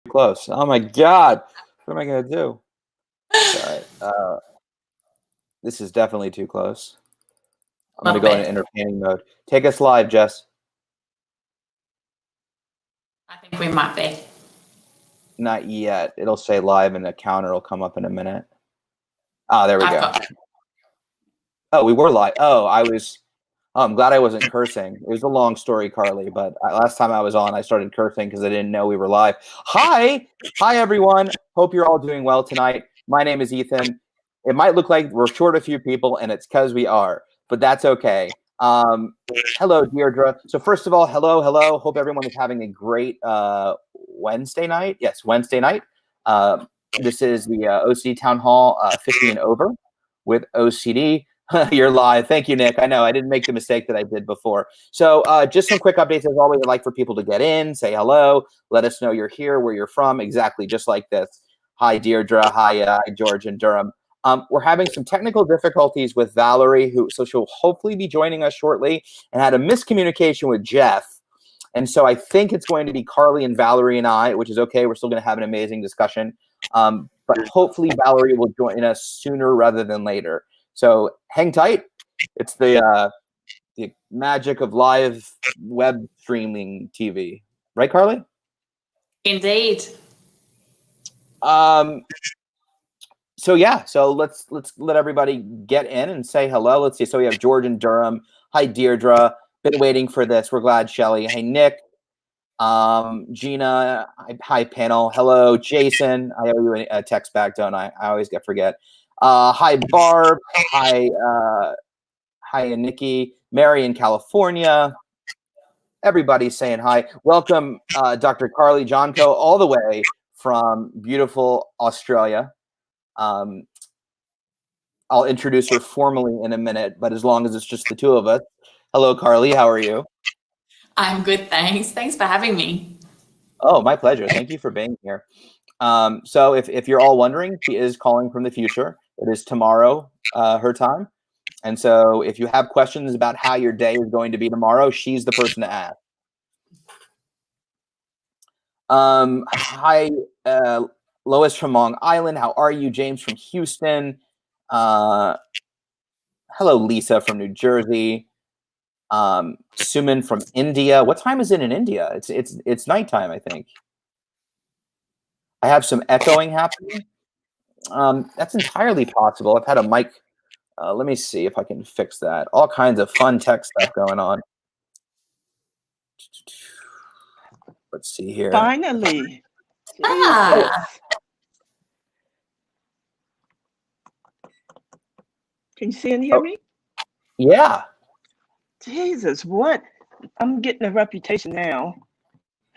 Close. Oh my God. What am I going to do? Sorry. This is definitely too close. I'm going to go in entertaining mode. Take us live, Jess. I think we might be. Not yet. It'll say live and the counter will come up in a minute. Ah, there we go. Oh, we were live. Oh, I'm glad I wasn't cursing. It was a long story, Carly, but last time I was on, I started cursing because I didn't know we were live. Hi, everyone. Hope you're all doing well tonight. My name is Ethan. It might look like we're short a few people, and it's because we are, but that's okay. Hello, Deirdre. So first of all, hello. Hope everyone is having a great Wednesday night. Yes, Wednesday night. This is the OCD Town Hall 50 and over with OCD. You're live. Thank you, Nick. I know I didn't make the mistake that I did before. So just some quick updates. As always, I'd like for people to get in, say hello, let us know you're here, where you're from, exactly just like this. Hi, Deirdre. Hi, George and Durham. We're having some technical difficulties with Valerie, so she'll hopefully be joining us shortly, and had a miscommunication with Jeff. And so I think it's going to be Carly and Valerie and I, which is okay. We're still going to have an amazing discussion. But hopefully Valerie will join us sooner rather than later. So hang tight. It's the magic of live web streaming TV, right, Carly? Indeed. So yeah, so let's let everybody get in and say hello. Let's see. So we have George and Durham. Hi, Deirdre. Been waiting for this. We're glad, Shelly. Hey, Nick. Gina. Hi, panel. Hello, Jason. I owe you a text back, don't I? I always forget. Hi, Barb. Hi, Nikki. Mary in California. Everybody's saying hi. Welcome, Dr. Carly Johnco, all the way from beautiful Australia. I'll introduce her formally in a minute, but as long as it's just the two of us. Hello, Carly. How are you? I'm good, thanks. Thanks for having me. Oh, my pleasure. Thank you for being here. So if you're all wondering, she is calling from the future. It is tomorrow, her time. And so if you have questions about how your day is going to be tomorrow, she's the person to ask. Hi, Lois from Long Island. How are you? James from Houston. Hello, Lisa from New Jersey. Suman from India. What time is it in India? It's nighttime, I think. I have some echoing happening. That's entirely possible. I've had a mic. Let me see if I can fix that. All kinds of fun tech stuff going on. Let's see here. Finally. Ah. Can you see and hear me? Yeah. Jesus, what? I'm getting a reputation now.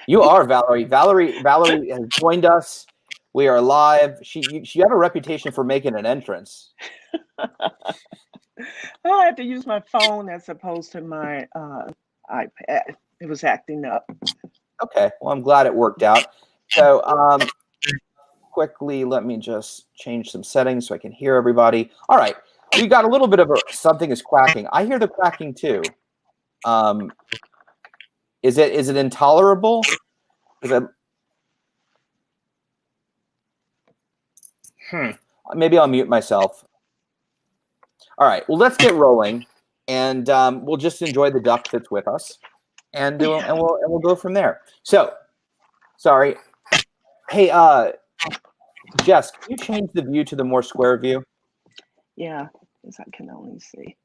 You are, Valerie. Valerie has joined us. We are live. You have a reputation for making an entrance. I had to use my phone as opposed to my iPad. It was acting up. Okay. Well, I'm glad it worked out. So quickly, let me just change some settings so I can hear everybody. All right. We got a little bit of something is quacking. I hear the quacking too. Is it intolerable? Maybe I'll mute myself. All right. Well, let's get rolling, and we'll just enjoy the duck that's with us, and we'll go from there. So, sorry. Hey, Jess, can you change the view to the more square view? Yeah, because I can only see.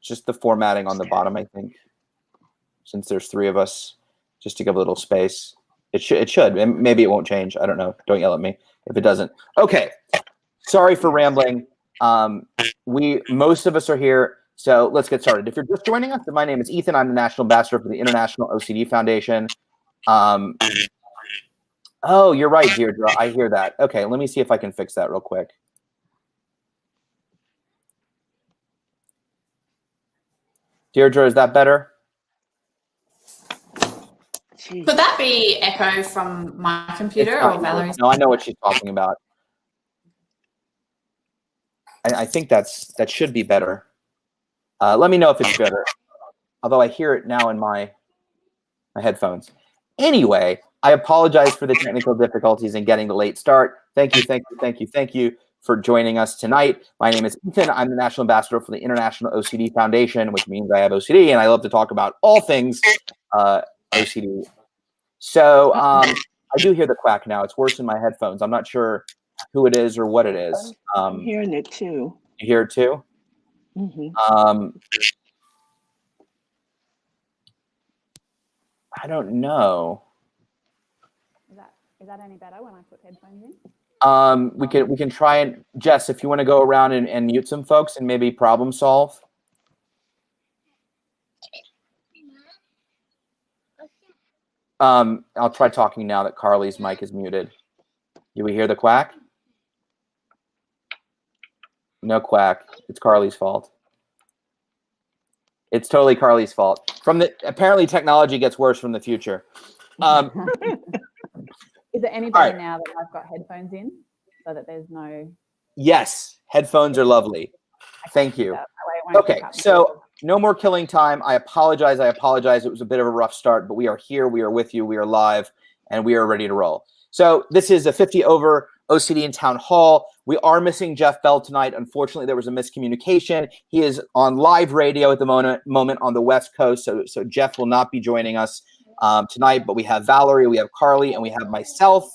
Just the formatting on the bottom, I think. Since there's three of us, just to give a little space. It should. Maybe it won't change. I don't know. Don't yell at me if it doesn't. Okay. Sorry for rambling. Most of us are here, so let's get started. If you're just joining us, my name is Ethan. I'm the National Ambassador for the International OCD Foundation. Oh, you're right, Deirdre. I hear that. Okay, let me see if I can fix that real quick. Deirdre, is that better? Could that be echo from my computer or Valerie's? No, I know what she's talking about. I think that should be better. Let me know if it's better. Although I hear it now in my headphones. Anyway, I apologize for the technical difficulties in getting the late start. Thank you for joining us tonight. My name is Ethan. I'm the National Ambassador for the International OCD Foundation, which means I have OCD, and I love to talk about all things OCD. So I do hear the quack now. It's worse in my headphones. I'm not sure who it is or what it is. I'm hearing it too. You hear it too? Mm-hmm. I don't know. Is that any better when I put headphones in? We can try and Jess, if you want to go around and mute some folks and maybe problem solve. I'll try talking now that Carly's mic is muted. Do we hear the quack? No quack. It's Carly's fault. It's totally Carly's fault. Apparently technology gets worse from the future. Is it any better now that I've got headphones in so that there's no... Yes, headphones are lovely. Thank you. Okay, so no more killing time. I apologize. It was a bit of a rough start, but we are here. We are with you. We are live, and we are ready to roll. So this is a 50 over OCD in Town Hall. We are missing Jeff Bell tonight. Unfortunately, there was a miscommunication. He is on live radio at the moment on the West Coast, so Jeff will not be joining us tonight, but we have Valerie, we have Carly, and we have myself,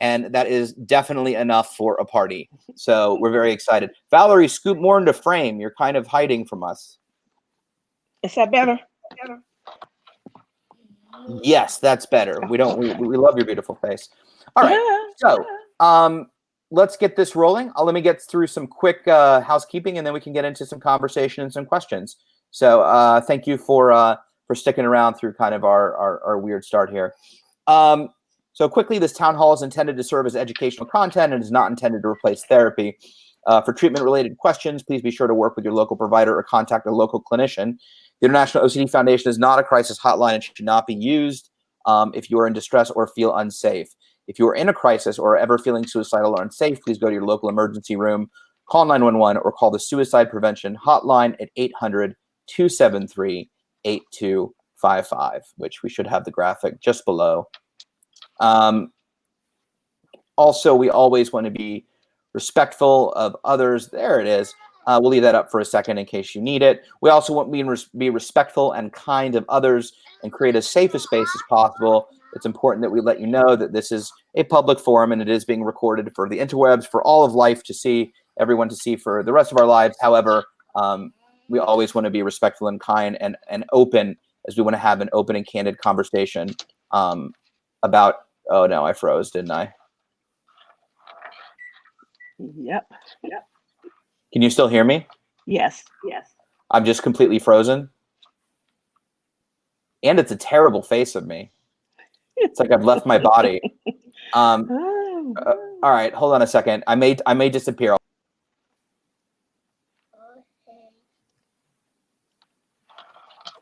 and that is definitely enough for a party. So we're very excited. Valerie, scoot more into frame. You're kind of hiding from us. Is that better? Yes, that's better. We love your beautiful face. All right, so let's get this rolling. Let me get through some quick housekeeping, and then we can get into some conversation and some questions. So thank you for sticking around through kind of our weird start here. So quickly, this town hall is intended to serve as educational content and is not intended to replace therapy. For treatment-related questions, please be sure to work with your local provider or contact a local clinician. The International OCD Foundation is not a crisis hotline and should not be used if you are in distress or feel unsafe. If you are in a crisis or are ever feeling suicidal or unsafe, please go to your local emergency room, call 911, or call the Suicide Prevention Hotline at 800-273-8255, which we should have the graphic just below. Also, we always want to be respectful of others. There it is. We'll leave that up for a second in case you need it. We also want to be respectful and kind of others and create as safe a space as possible. It's important that we let you know that this is a public forum and it is being recorded for the interwebs, for all of life to see, everyone to see for the rest of our lives. However, we always want to be respectful and kind and open, as we want to have an open and candid conversation about, oh no, I froze, didn't I? Yep. Can you still hear me? Yes. I'm just completely frozen. And it's a terrible face of me. It's like I've left my body. All right, hold on a second. I may disappear.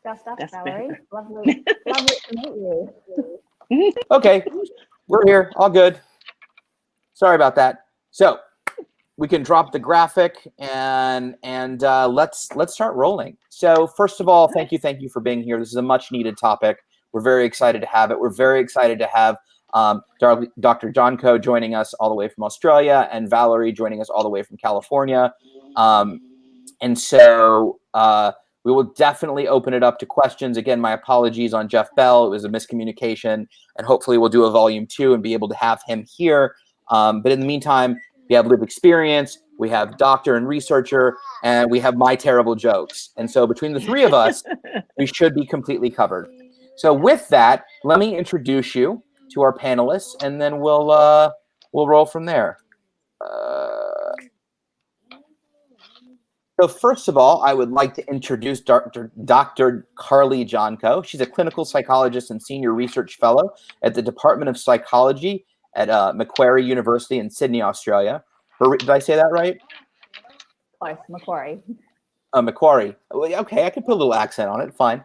Just up, Valerie. Lovely to meet you. Okay, we're here. All good. Sorry about that. So we can drop the graphic and let's start rolling. So first of all, thank you for being here. This is a much needed topic. We're very excited to have it. We're very excited to have Dr. Jonko joining us all the way from Australia and Valerie joining us all the way from California. And so we will definitely open it up to questions. Again, my apologies on Jeff Bell. It was a miscommunication, and hopefully we'll do a volume 2 and be able to have him here. But in the meantime, we have lived experience, we have doctor and researcher, and we have my terrible jokes. And so between the three of us, we should be completely covered. So with that, let me introduce you to our panelists, and then we'll roll from there. So first of all, I would like to introduce Dr. Carly Jonko. She's a clinical psychologist and senior research fellow at the Department of Psychology at Macquarie University in Sydney, Australia. Did I say that right? Close, Macquarie. Macquarie. Okay, I could put a little accent on it. Fine.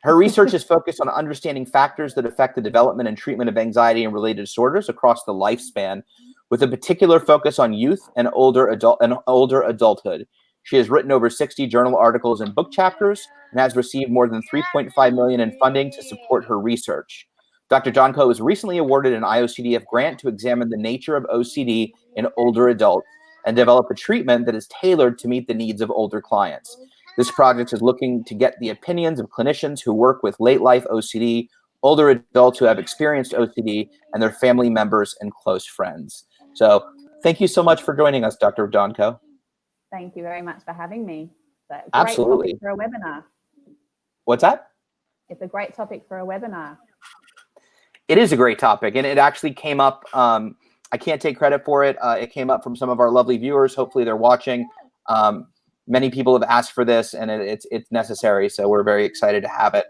Her research is focused on understanding factors that affect the development and treatment of anxiety and related disorders across the lifespan, with a particular focus on youth and older adulthood. She has written over 60 journal articles and book chapters and has received more than $3.5 million in funding to support her research. Dr. Jonko was recently awarded an IOCDF grant to examine the nature of OCD in older adults and develop a treatment that is tailored to meet the needs of older clients. This project is looking to get the opinions of clinicians who work with late-life OCD, older adults who have experienced OCD, and their family members and close friends. So thank you so much for joining us, Dr. Jonko. Thank you very much for having me. It's a great Absolutely. topic for a webinar. What's that? It's a great topic for a webinar. It is a great topic, and it actually came up. I can't take credit for it. It came up from some of our lovely viewers. Hopefully they're watching. Many people have asked for this, and it's necessary, so we're very excited to have it.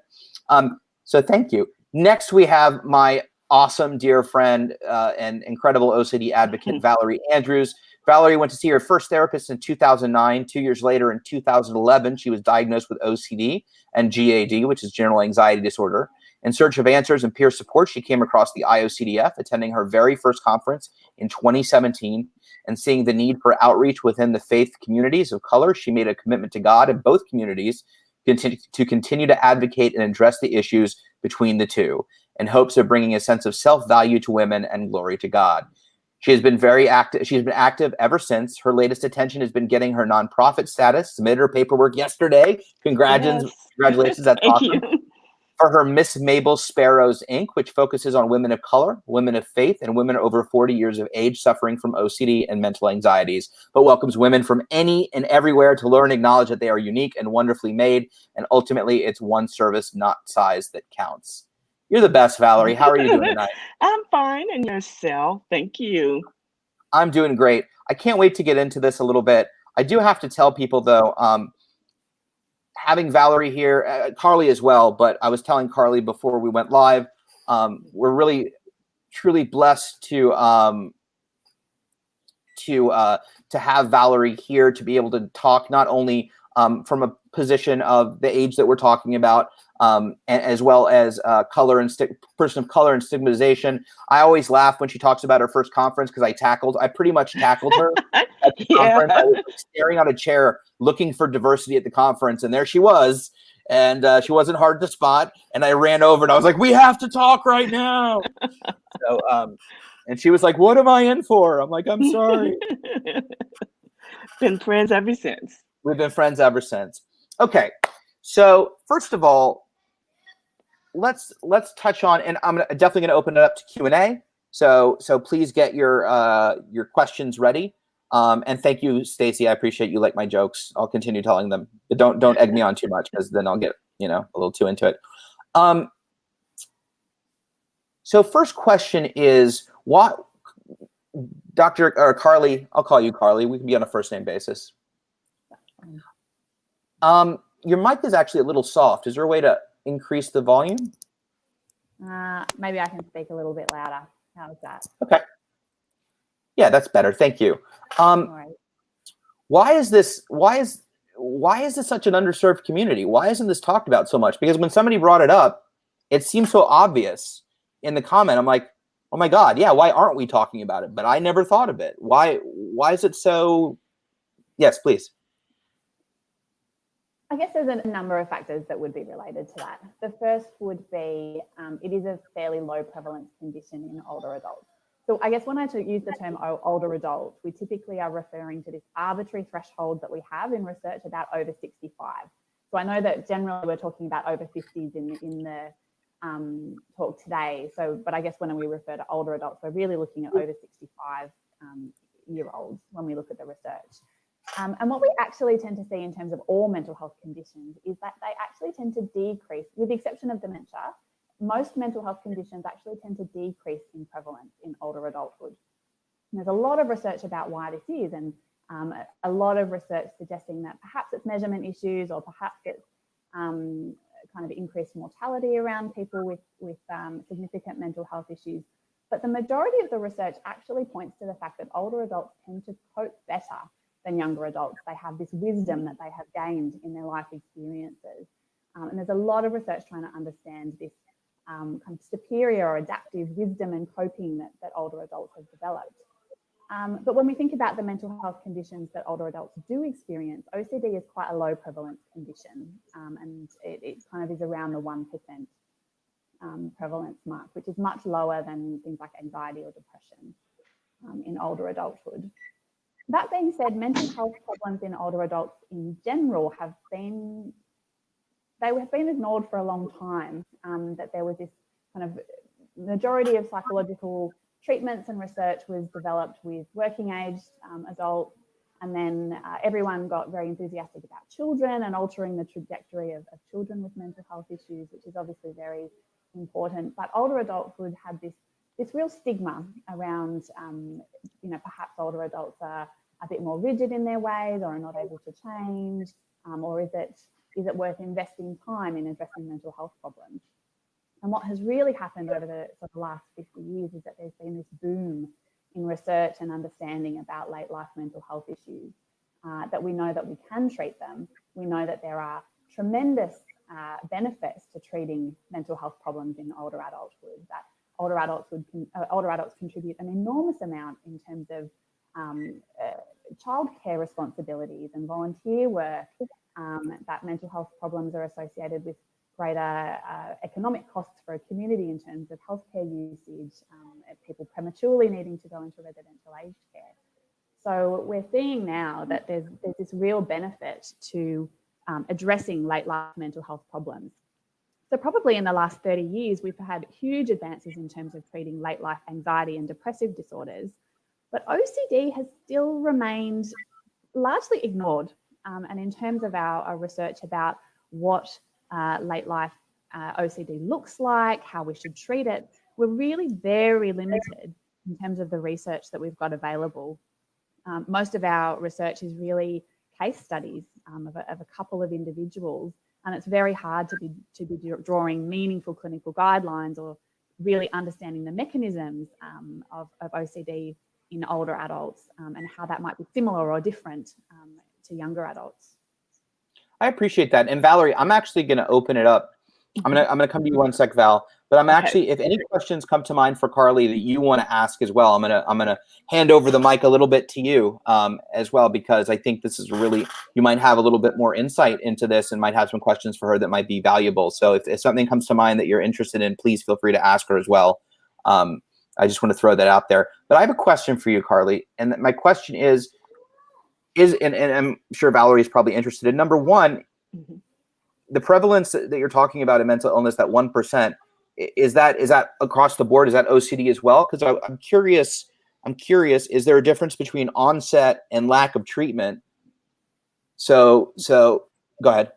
So thank you. Next, we have my awesome dear friend and incredible OCD advocate, Valerie Andrews. Valerie went to see her first therapist in 2009. 2 years later, in 2011, she was diagnosed with OCD and GAD, which is general anxiety disorder. In search of answers and peer support, she came across the IOCDF, attending her very first conference in 2017, and seeing the need for outreach within the faith communities of color. She made a commitment to God in both communities to continue to advocate and address the issues between the two, in hopes of bringing a sense of self-value to women and glory to God. She has been very active. She's been active ever since. Her latest attention has been getting her nonprofit status. Submitted her paperwork yesterday. Congratulations. That's awesome. You. For her Miss Mabel Sparrows, Inc., which focuses on women of color, women of faith, and women over 40 years of age suffering from OCD and mental anxieties, but welcomes women from any and everywhere to learn and acknowledge that they are unique and wonderfully made, and ultimately it's one service, not size, that counts. You're the best, Valerie. How are you doing tonight? I'm fine. And yourself? Thank you. I'm doing great. I can't wait to get into this a little bit. I do have to tell people, though, having Valerie here, Carly as well, but I was telling Carly before we went live, we're really, truly blessed to have Valerie here to be able to talk not only from a position of the age that we're talking about, and as well as color and person of color and stigmatization. I always laugh when she talks about her first conference because I pretty much tackled her at the conference. I was staring at a chair looking for diversity at the conference, and there she was, and she wasn't hard to spot, and I ran over and I was like, we have to talk right now. So and she was like, what am I in for? I'm like, I'm sorry. Been friends ever since. We've been friends ever since. Okay, so first of all, let's touch on, and I'm definitely going to open it up to Q&A. So please get your questions ready. And thank you, Stacy. I appreciate you like my jokes. I'll continue telling them, but don't egg me on too much because then I'll get a little too into it. So first question is, what, Dr. or Carly? I'll call you Carly. We can be on a first name basis. Your mic is actually a little soft. Is there a way to increase the volume? Maybe I can speak a little bit louder. How is that? Okay. Yeah, that's better. Thank you. Right. Why is this such an underserved community? Why isn't this talked about so much? Because when somebody brought it up, it seemed so obvious in the comment. I'm like, oh my God, yeah, why aren't we talking about it? But I never thought of it. Why is it so? Yes, please. I guess there's a number of factors that would be related to that. The first would be it is a fairly low prevalence condition in older adults. So I guess when I use the term older adult, we typically are referring to this arbitrary threshold that we have in research about over 65. So I know that generally we're talking about over 50s in the talk today. So, but I guess when we refer to older adults, we're really looking at over 65 year olds when we look at the research. And what we actually tend to see in terms of all mental health conditions is that they actually tend to decrease, with the exception of dementia. Most mental health conditions actually tend to decrease in prevalence in older adulthood. And there's a lot of research about why this is, and a lot of research suggesting that perhaps it's measurement issues, or perhaps it's kind of increased mortality around people with significant mental health issues. But the majority of the research actually points to the fact that older adults tend to cope better than younger adults. They have this wisdom that they have gained in their life experiences. And there's a lot of research trying to understand this kind of superior or adaptive wisdom and coping that older adults have developed. But when we think about the mental health conditions that older adults do experience, OCD is quite a low prevalence condition, and it kind of is around the 1%. prevalence mark, which is much lower than things like anxiety or depression in older adulthood. That being said, mental health problems in older adults in general have been ignored for a long time, that there was this kind of majority of psychological treatments and research was developed with working aged adults, and then everyone got very enthusiastic about children and altering the trajectory of children with mental health issues, which is obviously very important. But older adulthood had this real stigma around, perhaps older adults are a bit more rigid in their ways or are not able to change, or is it worth investing time in addressing mental health problems? And what has really happened over the sort of last 50 years is that there's been this boom in research and understanding about late life mental health issues, that we know that we can treat them. We know that there are tremendous benefits to treating mental health problems in older adulthood, that older adults contribute an enormous amount in terms of childcare responsibilities and volunteer work, that mental health problems are associated with greater economic costs for a community in terms of healthcare usage, people prematurely needing to go into residential aged care. So we're seeing now that there's this real benefit to addressing late life mental health problems. So probably in the last 30 years, we've had huge advances in terms of treating late life anxiety and depressive disorders, but OCD has still remained largely ignored. And in terms of our research about what late life OCD looks like, how we should treat it, we're really very limited in terms of the research that we've got available. Most of our research is really case studies of a couple of individuals, and it's very hard to be drawing meaningful clinical guidelines or really understanding the mechanisms of OCD in older adults, and how that might be similar or different to younger adults. I appreciate that. And Valerie, I'm actually going to open it up. I'm gonna come to you one sec, Val. But I'm actually, if any questions come to mind for Carly that you want to ask as well, I'm gonna hand over the mic a little bit to you as well, because I think this is really, you might have a little bit more insight into this and might have some questions for her that might be valuable. So if something comes to mind that you're interested in, please feel free to ask her as well. I just want to throw that out there. But I have a question for you, Carly, and my question is and I'm sure Valerie's probably interested in, number one, the prevalence that you're talking about in mental illness, that 1%, is that across the board? Is that OCD as well? Because I'm curious, is there a difference between onset and lack of treatment? So go ahead.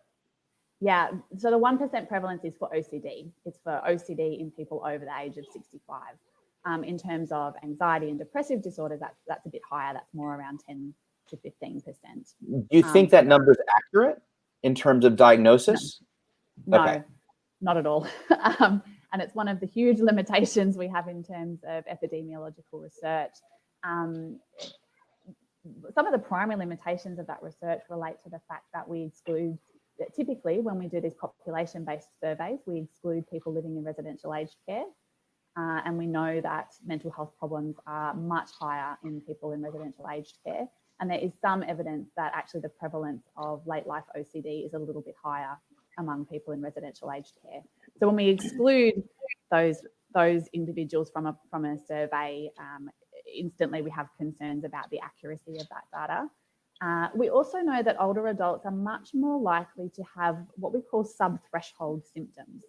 Yeah, so the 1% prevalence is for OCD. It's for OCD in people over the age of 65. In terms of anxiety and depressive disorders, that's a bit higher. That's more around 10 to 15%. Do you think that number is accurate in terms of diagnosis? No, okay. Not at all. And it's one of the huge limitations we have in terms of epidemiological research. Some of the primary limitations of that research relate to the fact that we exclude, typically when we do these population-based surveys, we exclude people living in residential aged care. And we know that mental health problems are much higher in people in residential aged care. And there is some evidence that actually the prevalence of late life OCD is a little bit higher among people in residential aged care. So when we exclude those individuals from a survey, instantly we have concerns about the accuracy of that data. We also know that older adults are much more likely to have what we call sub-threshold symptoms.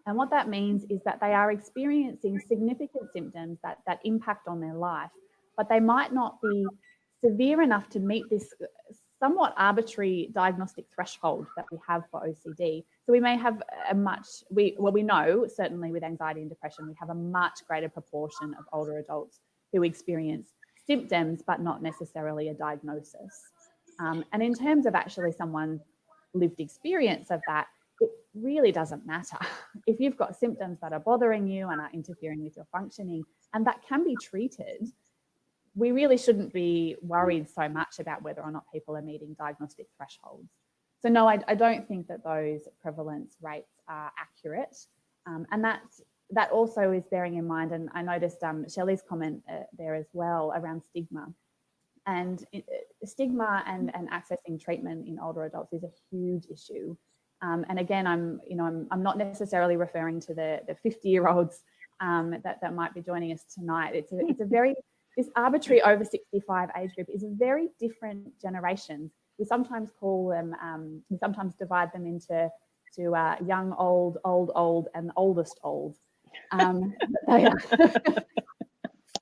And what that means is that they are experiencing significant symptoms that impact on their life, but they might not be severe enough to meet this somewhat arbitrary diagnostic threshold that we have for OCD. So we may have we know certainly with anxiety and depression, we have a much greater proportion of older adults who experience symptoms, but not necessarily a diagnosis. And in terms of actually someone's lived experience of that, it really doesn't matter. If you've got symptoms that are bothering you and are interfering with your functioning, and that can be treated, we really shouldn't be worried so much about whether or not people are meeting diagnostic thresholds. So no, I don't think that those prevalence rates are accurate. And that also is bearing in mind, and I noticed Shelley's comment there as well around stigma. And stigma and accessing treatment in older adults is a huge issue. And again, I'm not necessarily referring to the 50-year-olds that might be joining us tonight. It's a very, this arbitrary over 65 age group is a very different generation. We sometimes call them, we sometimes divide them into young, old, and oldest old.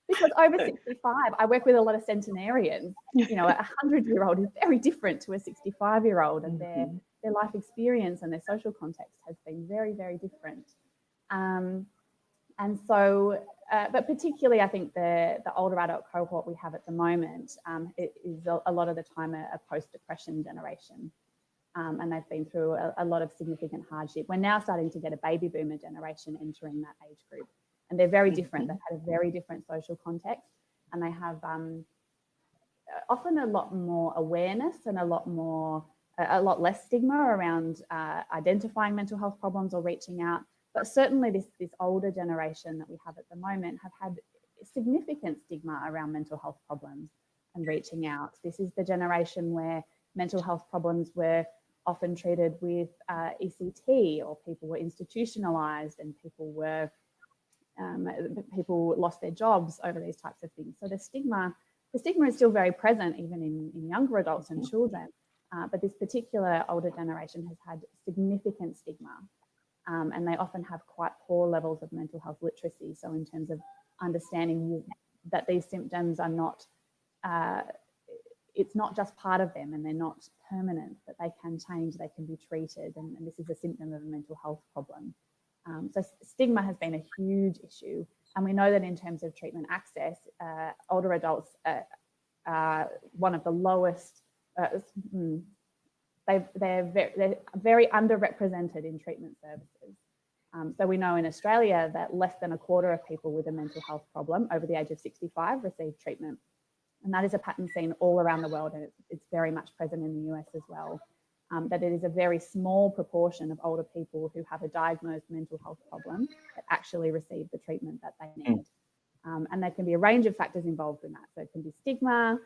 Because over 65, I work with a lot of centenarians. You know, a 100-year-old is very different to a 65-year-old, and their life experience and their social context has been very, very different. And so, but particularly, I think the older adult cohort we have at the moment, it is a lot of the time a post-depression generation. And they've been through a lot of significant hardship. We're now starting to get a baby boomer generation entering that age group. And they're very different. They've had a very different social context, and they have often a lot more awareness and a lot less stigma around identifying mental health problems or reaching out. But certainly this older generation that we have at the moment have had significant stigma around mental health problems and reaching out. This is the generation where mental health problems were often treated with ECT, or people were institutionalized, and people lost their jobs over these types of things. So the stigma is still very present even in younger adults and children, but this particular older generation has had significant stigma, and they often have quite poor levels of mental health literacy. So in terms of understanding that these symptoms are not, it's not just part of them and they're not permanent, that they can change, they can be treated, and this is a symptom of a mental health problem. So stigma has been a huge issue, and we know that in terms of treatment access, older adults are one of the lowest. They're very underrepresented in treatment services. So we know in Australia that less than a quarter of people with a mental health problem over the age of 65 receive treatment, and that is a pattern seen all around the world, and it's very much present in the US as well. That it is a very small proportion of older people who have a diagnosed mental health problem that actually receive the treatment that they need. And there can be a range of factors involved in that. So it can be stigma,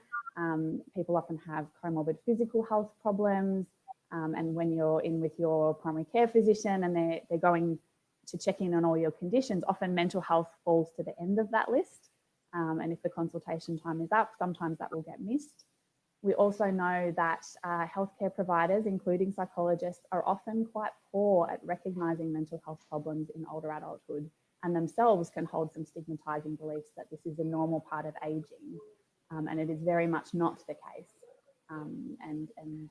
people often have comorbid physical health problems, and when you're in with your primary care physician and they're going to check in on all your conditions, often mental health falls to the end of that list. And if the consultation time is up, sometimes that will get missed. We also know that healthcare providers, including psychologists, are often quite poor at recognising mental health problems in older adulthood, and themselves can hold some stigmatising beliefs that this is a normal part of ageing, and it is very much not the case. And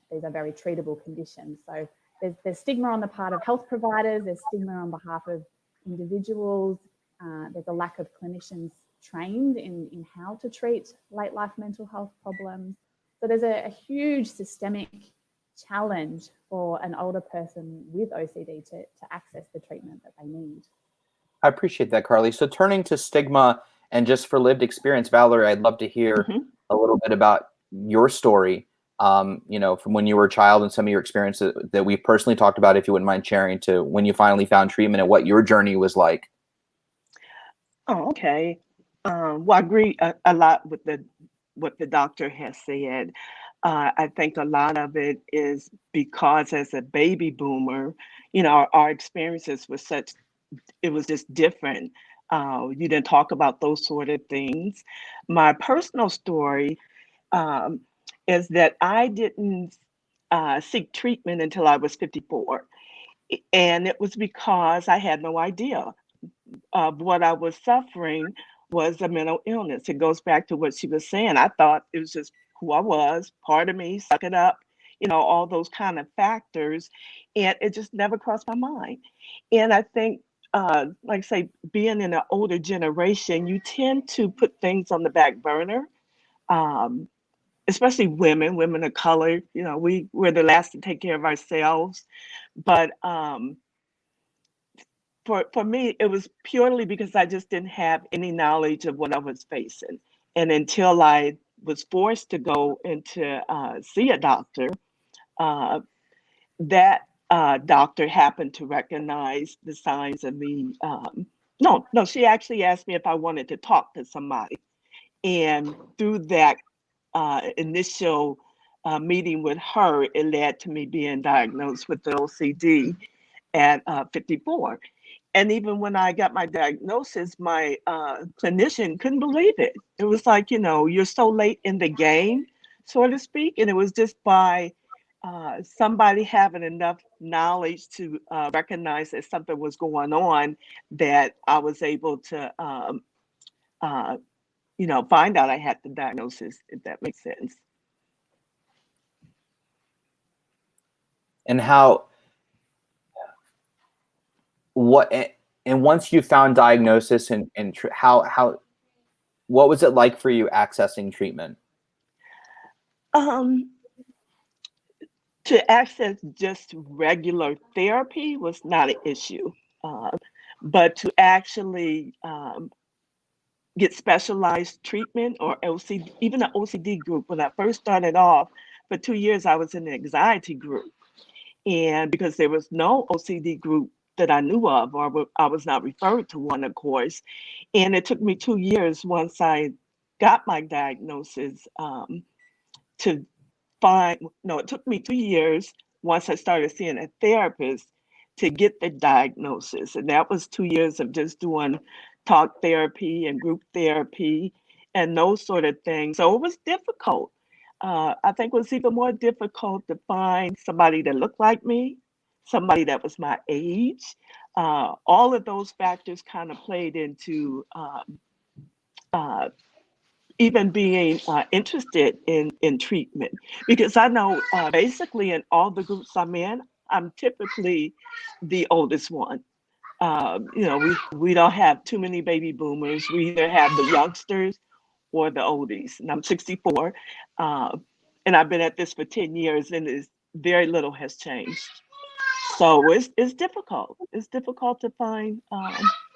these are very treatable conditions. So there's stigma on the part of health providers, there's stigma on behalf of individuals, there's a lack of clinicians trained in how to treat late life mental health problems. So there's a huge systemic challenge for an older person with OCD to access the treatment that they need. I appreciate that, Carly. So turning to stigma and just for lived experience, Valerie, I'd love to hear a little bit about your story, you know, from when you were a child and some of your experiences that we personally talked about, if you wouldn't mind sharing, to when you finally found treatment and what your journey was like. Oh, okay. Well, I agree a lot with what the doctor has said. I think a lot of it is because as a baby boomer, you know, our experiences were such, it was just different. You didn't talk about those sort of things. My personal story is that I didn't seek treatment until I was 54. And it was because I had no idea of what I was suffering was a mental illness. It goes back to what she was saying. I thought it was just who I was, part of me, suck it up, you know, all those kind of factors. And it just never crossed my mind. And I think, like I say, being in an older generation, you tend to put things on the back burner, especially women of color. You know, we're the last to take care of ourselves. But for me, it was purely because I just didn't have any knowledge of what I was facing. And until I was forced to go into see a doctor, that doctor happened to recognize the signs of me. No, she actually asked me if I wanted to talk to somebody. And through that initial meeting with her, it led to me being diagnosed with the OCD at 54. And even when I got my diagnosis, my clinician couldn't believe it. It was like, you're so late in the game, so to speak. And it was just by somebody having enough knowledge to recognize that something was going on that I was able to, find out I had the diagnosis, if that makes sense. And once you found diagnosis and what was it like for you accessing treatment? To access just regular therapy was not an issue, but to actually get specialized treatment or OCD, even an OCD group. When I first started off, for 2 years, I was in an anxiety group. And because there was no OCD group that I knew of, or I was not referred to one, of course. And it took me 2 years once I got my diagnosis to it took me 2 years once I started seeing a therapist to get the diagnosis. And that was 2 years of just doing talk therapy and group therapy and those sort of things. So it was difficult. I think it was even more difficult to find somebody that looked like me, somebody that was my age. All of those factors kind of played into even being interested in treatment, because I know basically in all the groups I'm in, I'm typically the oldest one. We don't have too many baby boomers. We either have the youngsters or the oldies, and I'm 64, and I've been at this for 10 years, and very little has changed. So it's difficult. It's difficult to find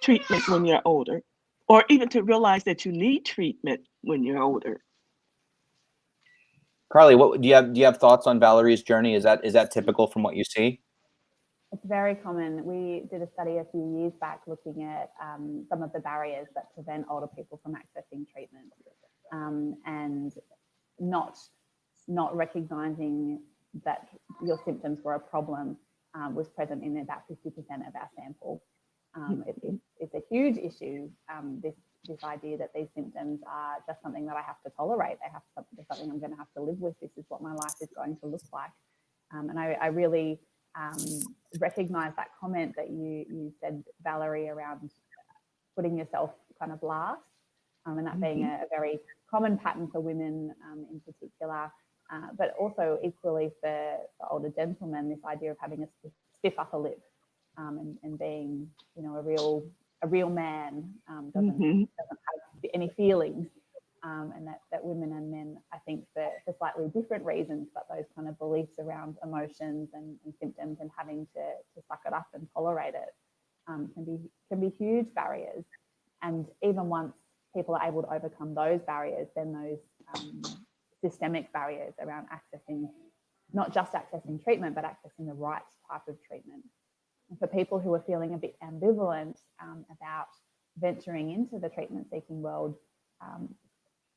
treatment when you're older, or even to realize that you need treatment when you're older. Carly, what do you have thoughts on Valerie's journey? Is that typical from what you see? It's very common. We did a study a few years back looking at some of the barriers that prevent older people from accessing treatment, and not recognizing that your symptoms were a problem was present in about 50% of our sample. It's a huge issue, this idea that these symptoms are just something that I have to tolerate. They have something I'm going to have to live with. This is what my life is going to look like. And I really recognize that comment that you said, Valerie, around putting yourself kind of last, and that being a very common pattern for women in particular, but also equally for older gentlemen, this idea of having a stiff upper lip and being, a real man doesn't have any feelings, and that women and men, I think, for slightly different reasons, but those kind of beliefs around emotions and symptoms and having to suck it up and tolerate it can be huge barriers. And even once people are able to overcome those barriers, then those systemic barriers around accessing, not just accessing treatment, but accessing the right type of treatment. And for people who are feeling a bit ambivalent about venturing into the treatment-seeking world,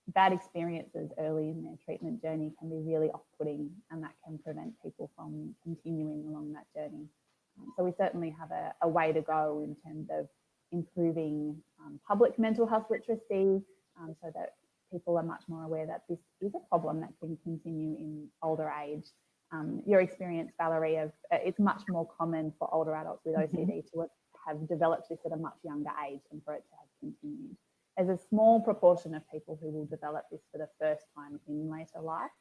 bad experiences early in their treatment journey can be really off-putting, and that can prevent people from continuing along that journey. So we certainly have a way to go in terms of improving public mental health literacy, so that people are much more aware that this is a problem that can continue in older age. Your experience, Valerie, of it's much more common for older adults with OCD to have developed this at a much younger age and for it to have continued. There's a small proportion of people who will develop this for the first time in later life,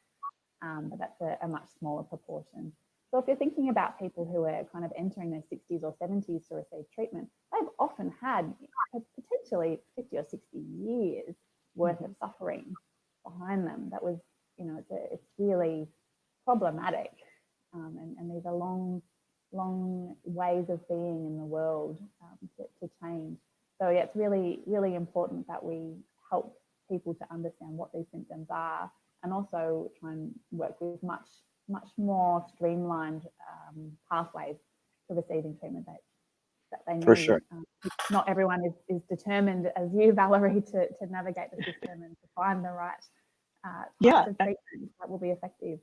but that's a much smaller proportion. So if you're thinking about people who are kind of entering their 60s or 70s to receive treatment, they've often had potentially 50 or 60 years worth of suffering behind them. That was, it's really problematic, and these are long ways of being in the world to change. So yeah, it's really, really important that we help people to understand what these symptoms are, and also try and work with much more streamlined pathways to receiving treatment that they need. For sure. Not everyone is determined as you, Valerie, to navigate the system and to find the right types of treatment that will be effective.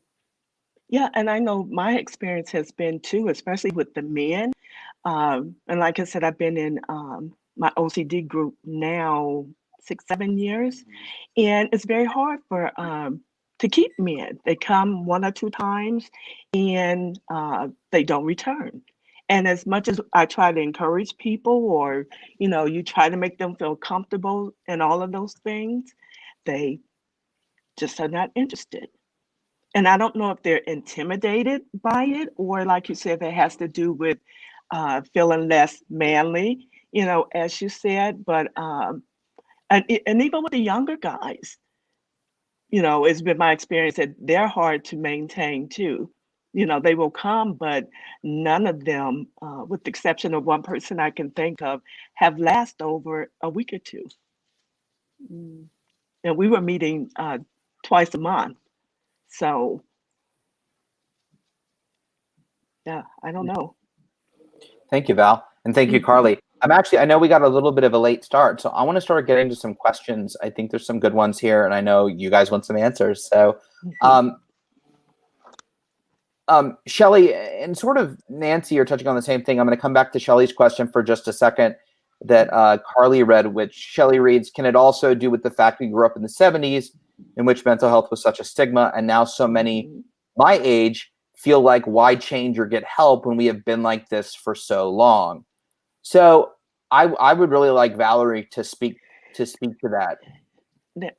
Yeah, and I know my experience has been too, especially with the men. And like I said, I've been in my OCD group now 6, 7 years, and it's very hard for to keep men. They come 1 or 2 times, and they don't return. And as much as I try to encourage people, or you try to make them feel comfortable and all of those things, they just are not interested. And I don't know if they're intimidated by it, or like you said, that has to do with feeling less manly, as you said. But and even with the younger guys, it's been my experience that they're hard to maintain too. They will come, but none of them, with the exception of one person I can think of, have lasted over a week or two. Mm. And we were meeting twice a month. So, yeah, I don't know. Thank you, Val. And thank you, Carly. I know we got a little bit of a late start, so I want to start getting to some questions. I think there's some good ones here, and I know you guys want some answers. So, Shelley and sort of Nancy are touching on the same thing. I'm going to come back to Shelley's question for just a second that Carly read, which Shelley reads, can it also do with the fact we grew up in the 70s in which mental health was such a stigma, and now so many my age feel like why change or get help when we have been like this for so long? So I would really like Valerie to speak to that.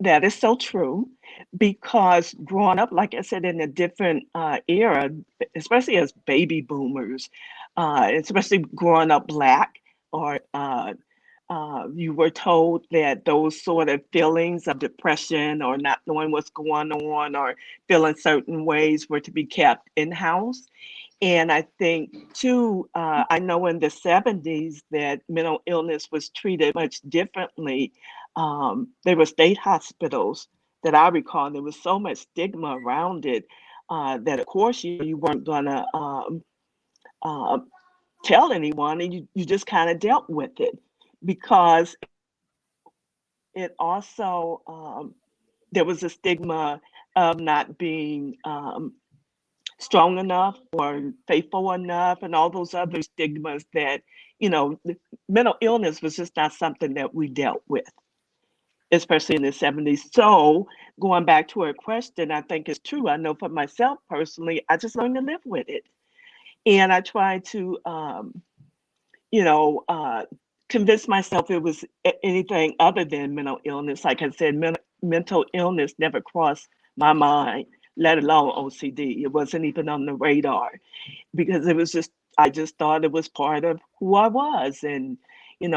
That is so true, because growing up, like I said, in a different era, especially as baby boomers, especially growing up Black, or you were told that those sort of feelings of depression or not knowing what's going on or feeling certain ways were to be kept in-house. And I think too, I know in the 70s that mental illness was treated much differently. There were state hospitals that I recall, there was so much stigma around it, that of course you weren't gonna uh, tell anyone, and you just kind of dealt with it, because it also, there was a stigma of not being strong enough or faithful enough, and all those other stigmas that, mental illness was just not something that we dealt with, especially in the 70s. So going back to her question, I think it's true. I know for myself personally, I just learned to live with it. And I tried to, you know, uh, convince myself it was anything other than mental illness. Like I said, mental illness never crossed my mind, let alone OCD. It wasn't even on the radar, because it was just, I just thought it was part of who I was. And,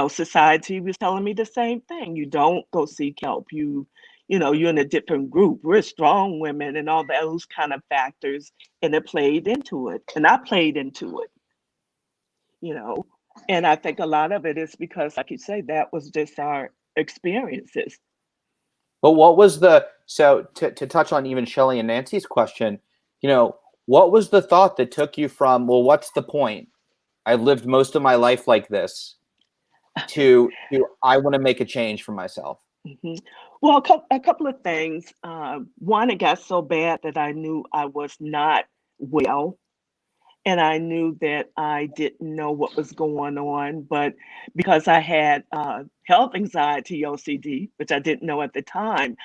society was telling me the same thing. You don't go seek help. You're in a different group. We're strong women and all those kind of factors. And it played into it. And I played into it, you know. And I think a lot of it is because, like you say, that was just our experiences. But what was so to touch on even Shelley and Nancy's question, what was the thought that took you from, well, what's the point? I lived most of my life like this, to I want to make a change for myself? Mhm. Well, a couple of things. One, it got so bad that I knew I was not well, and I knew that I didn't know what was going on. But because I had health anxiety, OCD, which I didn't know at the time,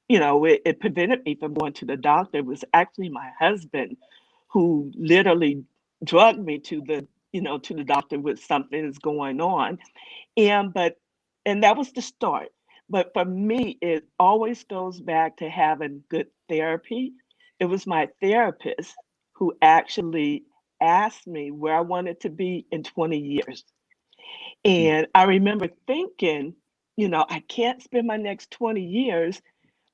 it prevented me from going to the doctor. It was actually my husband who literally drugged me to the doctor with something that's going on. And that was the start. But for me, it always goes back to having good therapy. It was my therapist who actually asked me where I wanted to be in 20 years. And I remember thinking, I can't spend my next 20 years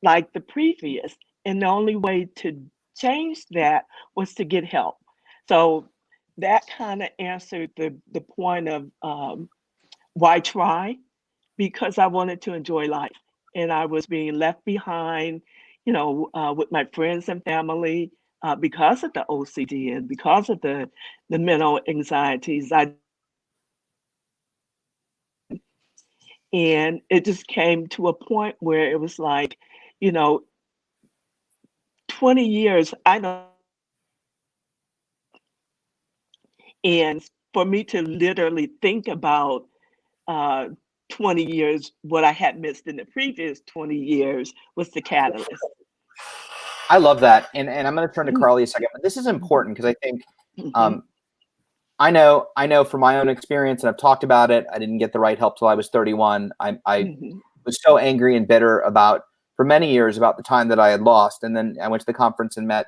like the previous. And the only way to change that was to get help. So that kind of answered the point of why try, because I wanted to enjoy life. And I was being left behind, with my friends and family, because of the OCD and because of the mental anxieties. And it just came to a point where it was like, you know, 20 years, I know And for me to literally think about 20 years, what I had missed in the previous 20 years was the catalyst. I love that. And I'm going to turn to Carly a second, but this is important because I think I know from my own experience, and I've talked about it. I didn't get the right help till I was 31. I was so angry and bitter for many years about the time that I had lost. And then I went to the conference and met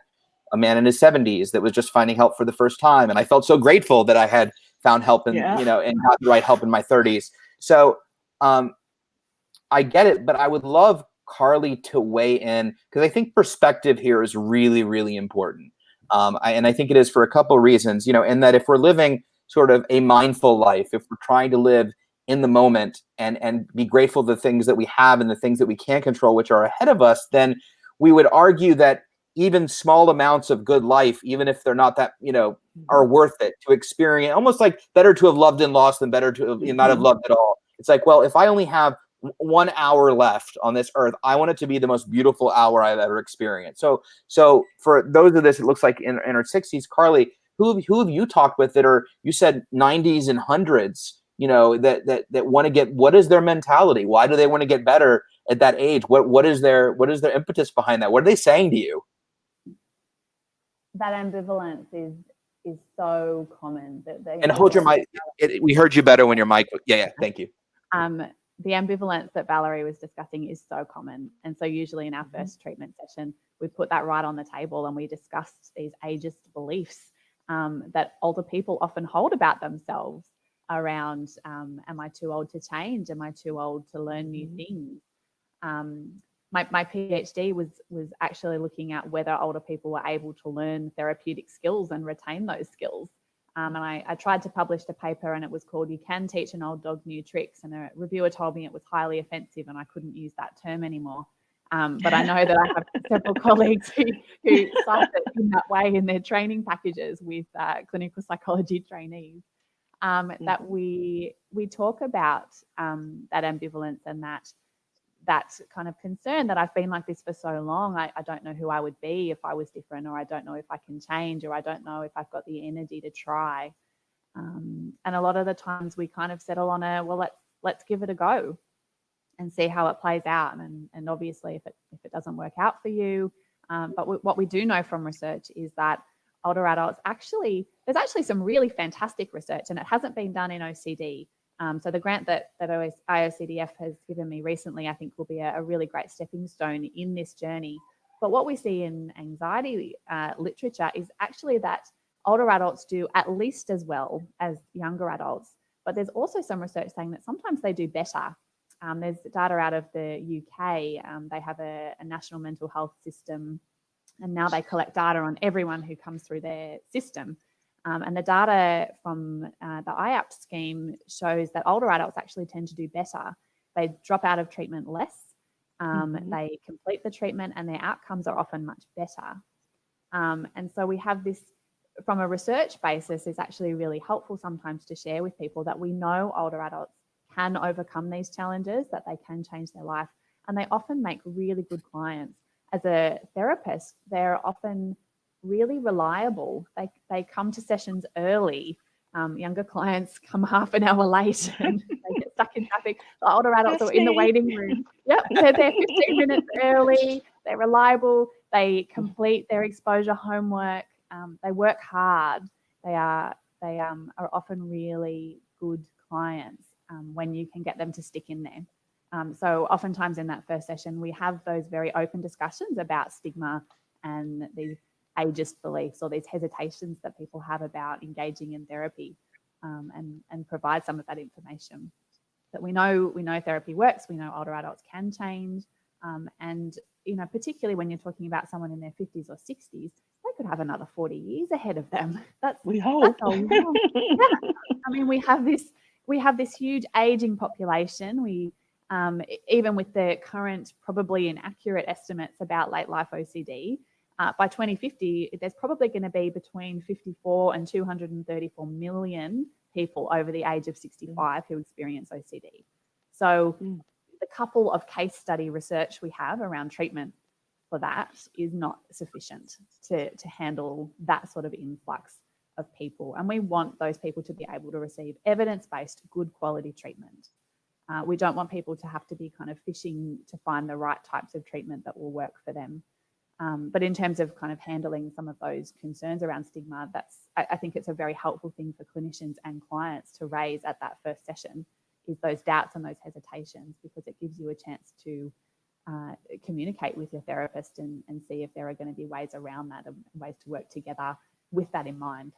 a man in his 70s that was just finding help for the first time. And I felt so grateful that I had found help and got the right help in my 30s. So I get it, but I would love Carly to weigh in because I think perspective here is really, really important. And I think it is for a couple of reasons, in that if we're living sort of a mindful life, if we're trying to live in the moment and be grateful for the things that we have and the things that we can't control, which are ahead of us, then we would argue that even small amounts of good life, even if they're not that, are worth it to experience. Almost like better to have loved and lost than better to have not have loved at all. It's like, well, if I only have 1 hour left on this earth, I want it to be the most beautiful hour I've ever experienced. So for those of this, it looks like in our 60s, Carly, who have you talked with that are, you said 90s and hundreds, that want to get, what is their mentality? Why do they want to get better at that age? What is their impetus behind that? What are they saying to you? That ambivalence is so common. And hold your mic. We heard you better when your mic. Yeah. Thank you. The ambivalence that Valerie was discussing is so common. And so usually in our first treatment session, we put that right on the table and we discussed these ageist beliefs that older people often hold about themselves around, am I too old to change? Am I too old to learn new things? My PhD was actually looking at whether older people were able to learn therapeutic skills and retain those skills. And I tried to publish a paper and it was called "You Can Teach an Old Dog New Tricks." And a reviewer told me it was highly offensive and I couldn't use that term anymore. But I know that I have several colleagues who cite it in that way in their training packages with clinical psychology trainees. That we talk about that ambivalence and that kind of concern that I've been like this for so long. I don't know who I would be if I was different, or I don't know if I can change, or I don't know if I've got the energy to try. And a lot of the times we kind of settle on let's give it a go and see how it plays out. And obviously if it doesn't work out for you, but what we do know from research is that older adults there's actually some really fantastic research, and it hasn't been done in OCD. So the grant that IOCDF has given me recently, I think will be a really great stepping stone in this journey. But what we see in anxiety literature is actually that older adults do at least as well as younger adults. But there's also some research saying that sometimes they do better. There's data out of the UK. They have a national mental health system, and now they collect data on everyone who comes through their system. And the data from the IAPT scheme shows that older adults actually tend to do better. They drop out of treatment less, they complete the treatment, and their outcomes are often much better. And so we have this, from a research basis, is actually really helpful sometimes to share with people that we know older adults can overcome these challenges, that they can change their life, and they often make really good clients. As a therapist, they're often really reliable. They come to sessions early. Younger clients come half an hour late and they get stuck in traffic. The older adults are in the waiting room. Yep, they're there 15 minutes early. They're reliable. They complete their exposure homework. They work hard. They are often really good clients when you can get them to stick in there. So oftentimes in that first session, we have those very open discussions about stigma and these ageist beliefs or these hesitations that people have about engaging in therapy, and provide some of that information. That we know therapy works. We know older adults can change, and particularly when you're talking about someone in their 50s or 60s, they could have another 40 years ahead of them. We hope. That's a long, yeah. I mean, we have this huge aging population. We even with the current probably inaccurate estimates about late life OCD. By 2050, there's probably going to be between 54 and 234 million people over the age of 65 who experience OCD. So the couple of case study research we have around treatment for that is not sufficient to handle that sort of influx of people, and we want those people to be able to receive evidence-based, good quality treatment. We don't want people to have to be kind of fishing to find the right types of treatment that will work for them. But in terms of kind of handling some of those concerns around stigma, I think it's a very helpful thing for clinicians and clients to raise at that first session, is those doubts and those hesitations, because it gives you a chance to communicate with your therapist and see if there are going to be ways around that and ways to work together with that in mind.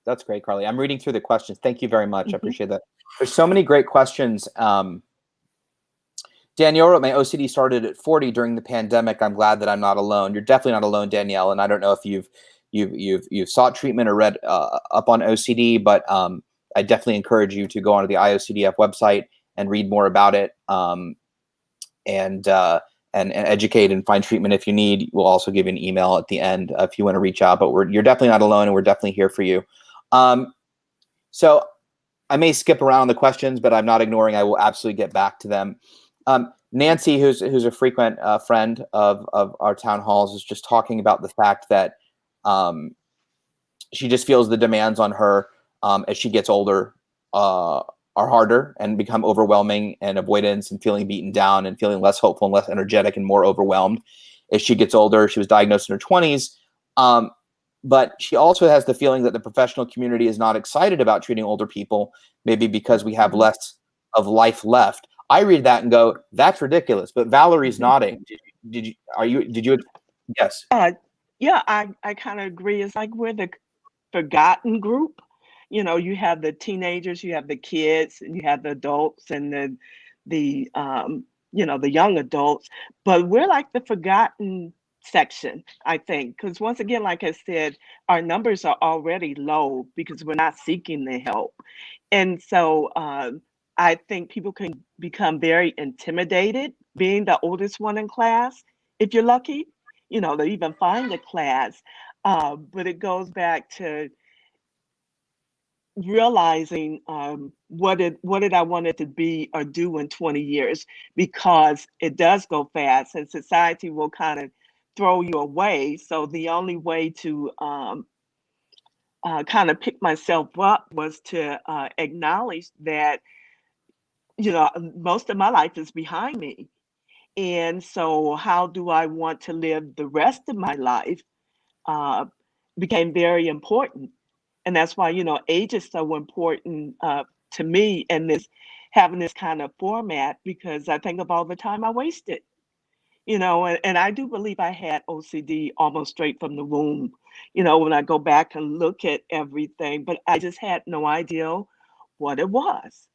That's great, Carly. I'm reading through the questions. Thank you very much. I appreciate that. There's so many great questions. Danielle wrote, my OCD started at 40 during the pandemic. I'm glad that I'm not alone. You're definitely not alone, Danielle. And I don't know if you've sought treatment or read up on OCD, but I definitely encourage you to go onto the IOCDF website and read more about it, and educate and find treatment if you need. We'll also give you an email at the end if you want to reach out. But you're definitely not alone, and we're definitely here for you. So I may skip around the questions, but I'm not ignoring. I will absolutely get back to them. Nancy, who's a frequent friend of our town halls, is just talking about the fact that she just feels the demands on her as she gets older are harder and become overwhelming, and avoidance and feeling beaten down and feeling less hopeful and less energetic and more overwhelmed as she gets older. She was diagnosed in her 20s. But she also has the feeling that the professional community is not excited about treating older people, maybe because we have less of life left. I read that and go, that's ridiculous. But Valerie's nodding. Did you? Yes. Yeah, I kind of agree. It's like we're the forgotten group. You know, you have the teenagers, you have the kids, and you have the adults and the young adults. But we're like the forgotten section, I think, because once again, like I said, our numbers are already low because we're not seeking the help. And so I think people can become very intimidated being the oldest one in class, if you're lucky, to even find a class. But it goes back to realizing what did I want it to be or do in 20 years, because it does go fast and society will kind of throw you away. So the only way to kind of pick myself up was to acknowledge that, most of my life is behind me. And so how do I want to live the rest of my life became very important. And that's why, age is so important to me, and having this kind of format, because I think of all the time I wasted, and I do believe I had OCD almost straight from the womb, when I go back and look at everything, but I just had no idea what it was.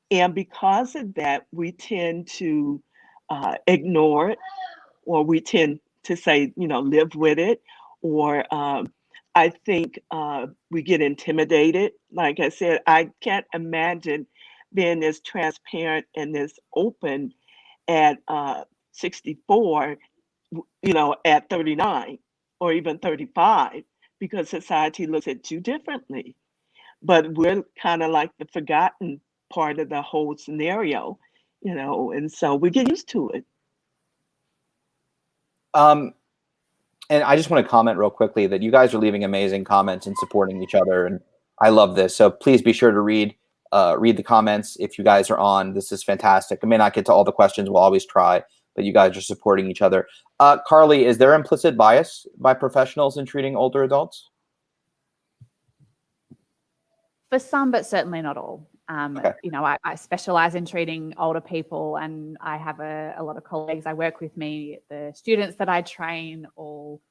And because of that, we tend to ignore it, or we tend to say, live with it, or I think we get intimidated. Like I said, I can't imagine being this transparent and this open at 64, at 39 or even 35, because society looks at you differently. But we're kind of like the forgotten part of the whole scenario, and so we get used to it. And I just want to comment real quickly that you guys are leaving amazing comments and supporting each other, and I love this. So please be sure to read the comments if you guys are on. This is fantastic. I may not get to all the questions. We'll always try, but you guys are supporting each other. Carly, is there implicit bias by professionals in treating older adults? For some, but certainly not all. Okay. I specialize in treating older people, and I have a lot of colleagues I work with me. The students that I train all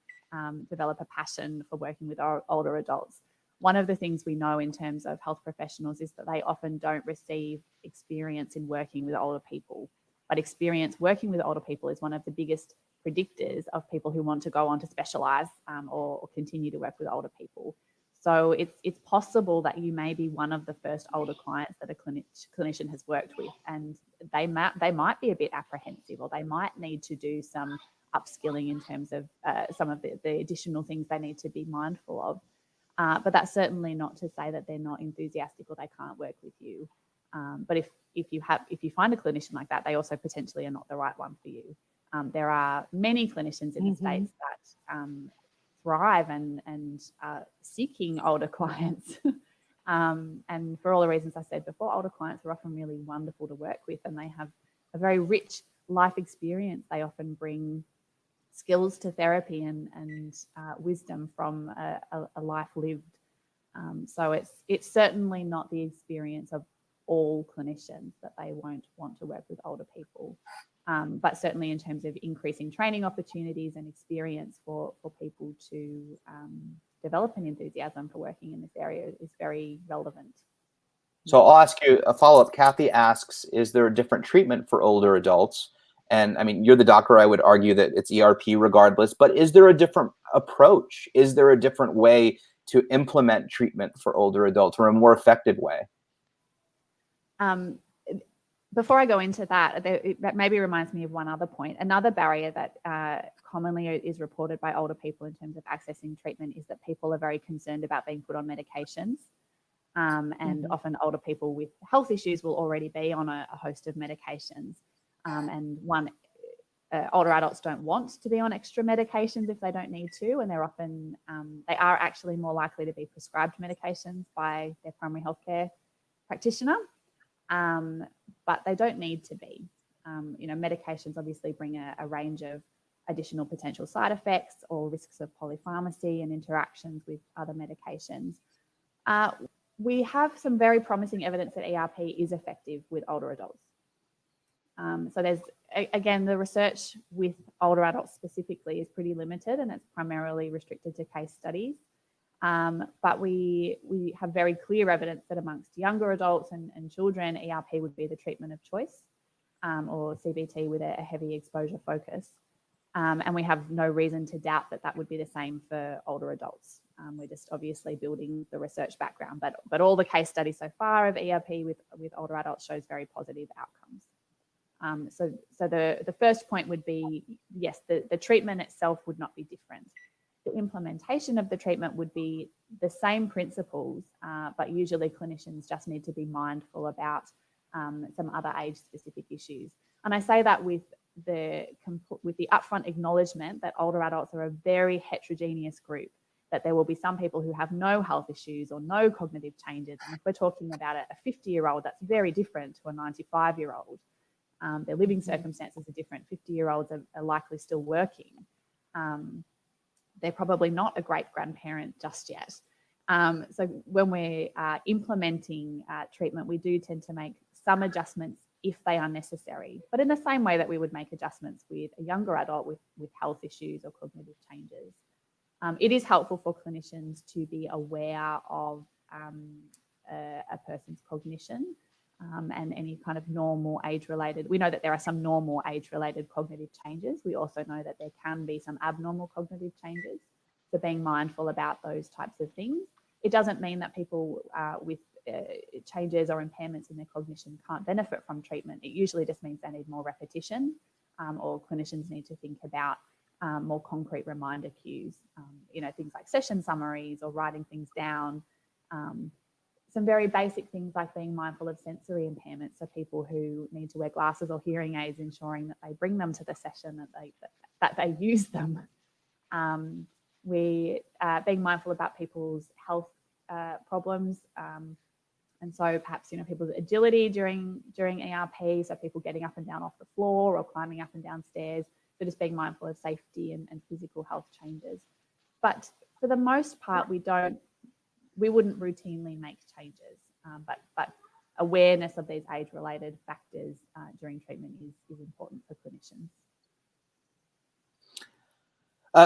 develop a passion for working with older adults. One of the things we know in terms of health professionals is that they often don't receive experience in working with older people, but experience working with older people is one of the biggest predictors of people who want to go on to specialize or continue to work with older people. So it's possible that you may be one of the first older clients that a clinician has worked with, and they might be a bit apprehensive, or they might need to do some upskilling in terms of some of the additional things they need to be mindful of. But that's certainly not to say that they're not enthusiastic or they can't work with you. But if you find a clinician like that, they also potentially are not the right one for you. There are many clinicians in the States that thrive and seeking older clients. And for all the reasons I said before, older clients are often really wonderful to work with, and they have a very rich life experience. They often bring skills to therapy and wisdom from a life lived. So it's certainly not the experience of all clinicians that they won't want to work with older people. But certainly in terms of increasing training opportunities and experience for people to develop an enthusiasm for working in this area is very relevant. So I'll ask you a follow-up. Kathy asks, is there a different treatment for older adults? And I mean, you're the doctor, I would argue that it's ERP regardless, but is there a different approach? Is there a different way to implement treatment for older adults, or a more effective way? Before I go into that, that maybe reminds me of one other point. Another barrier that commonly is reported by older people in terms of accessing treatment is that people are very concerned about being put on medications. And often older people with health issues will already be on a host of medications. And older adults don't want to be on extra medications if they don't need to, and they're often, they are actually more likely to be prescribed medications by their primary healthcare practitioner. But they don't need to be. Medications obviously bring a range of additional potential side effects or risks of polypharmacy and interactions with other medications. We have some very promising evidence that ERP is effective with older adults. So there's, again, the research with older adults specifically is pretty limited, and it's primarily restricted to case studies. But we have very clear evidence that amongst younger adults and children, ERP would be the treatment of choice, or CBT with a heavy exposure focus. And we have no reason to doubt that that would be the same for older adults. We're just obviously building the research background, but all the case studies so far of ERP with older adults shows very positive outcomes. So the first point would be, yes, the treatment itself would not be different. The implementation of the treatment would be the same principles, but usually clinicians just need to be mindful about some other age-specific issues. And I say that with the upfront acknowledgement that older adults are a very heterogeneous group, that there will be some people who have no health issues or no cognitive changes. And if we're talking about a 50-year-old, that's very different to a 95-year-old. Their living circumstances are different. 50-year-olds are likely still working. They're probably not a great-grandparent just yet. So when we're implementing treatment, we do tend to make some adjustments if they are necessary, but in the same way that we would make adjustments with a younger adult with health issues or cognitive changes. It is helpful for clinicians to be aware of a person's cognition and any kind of normal age-related. We know that there are some normal age-related cognitive changes. We also know that there can be some abnormal cognitive changes. So being mindful about those types of things. It doesn't mean that people with changes or impairments in their cognition can't benefit from treatment. It usually just means they need more repetition, or clinicians need to think about more concrete reminder cues, things like session summaries or writing things down. Some very basic things like being mindful of sensory impairments, so people who need to wear glasses or hearing aids, ensuring that they bring them to the session, that they use them. We being mindful about people's health problems, and so perhaps people's agility during ERP, so people getting up and down off the floor or climbing up and down stairs. So just being mindful of safety and physical health changes. But for the most part, we wouldn't routinely make changes, but awareness of these age-related factors during treatment is important for clinicians.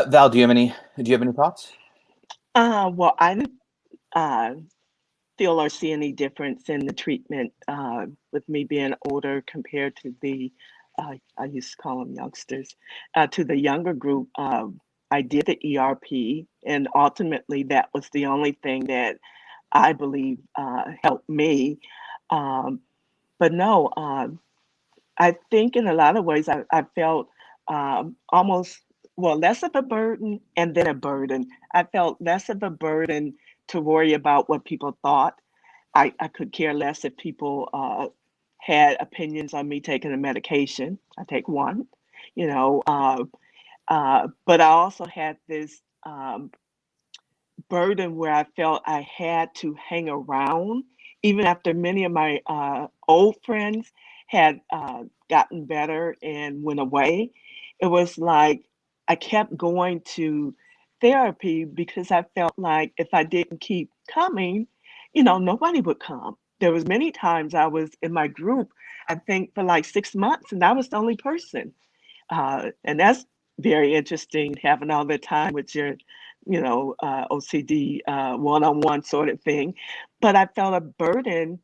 Val, do you have any thoughts? Well, I didn't feel or see any difference in the treatment with me being older compared to the, I used to call them youngsters, to the younger group. I did the ERP, and ultimately that was the only thing that I believe helped me. But no, I think in a lot of ways I felt almost, less of a burden and then a burden. I felt less of a burden to worry about what people thought. I could care less if people had opinions on me taking a medication. I take one, but I also had this burden where I felt I had to hang around, even after many of my old friends had gotten better and went away. It was like I kept going to therapy because I felt like if I didn't keep coming, nobody would come. There was many times I was in my group, I think for like 6 months, and I was the only person. And that's very interesting, having all the time with your, OCD one-on-one sort of thing. But I felt a burden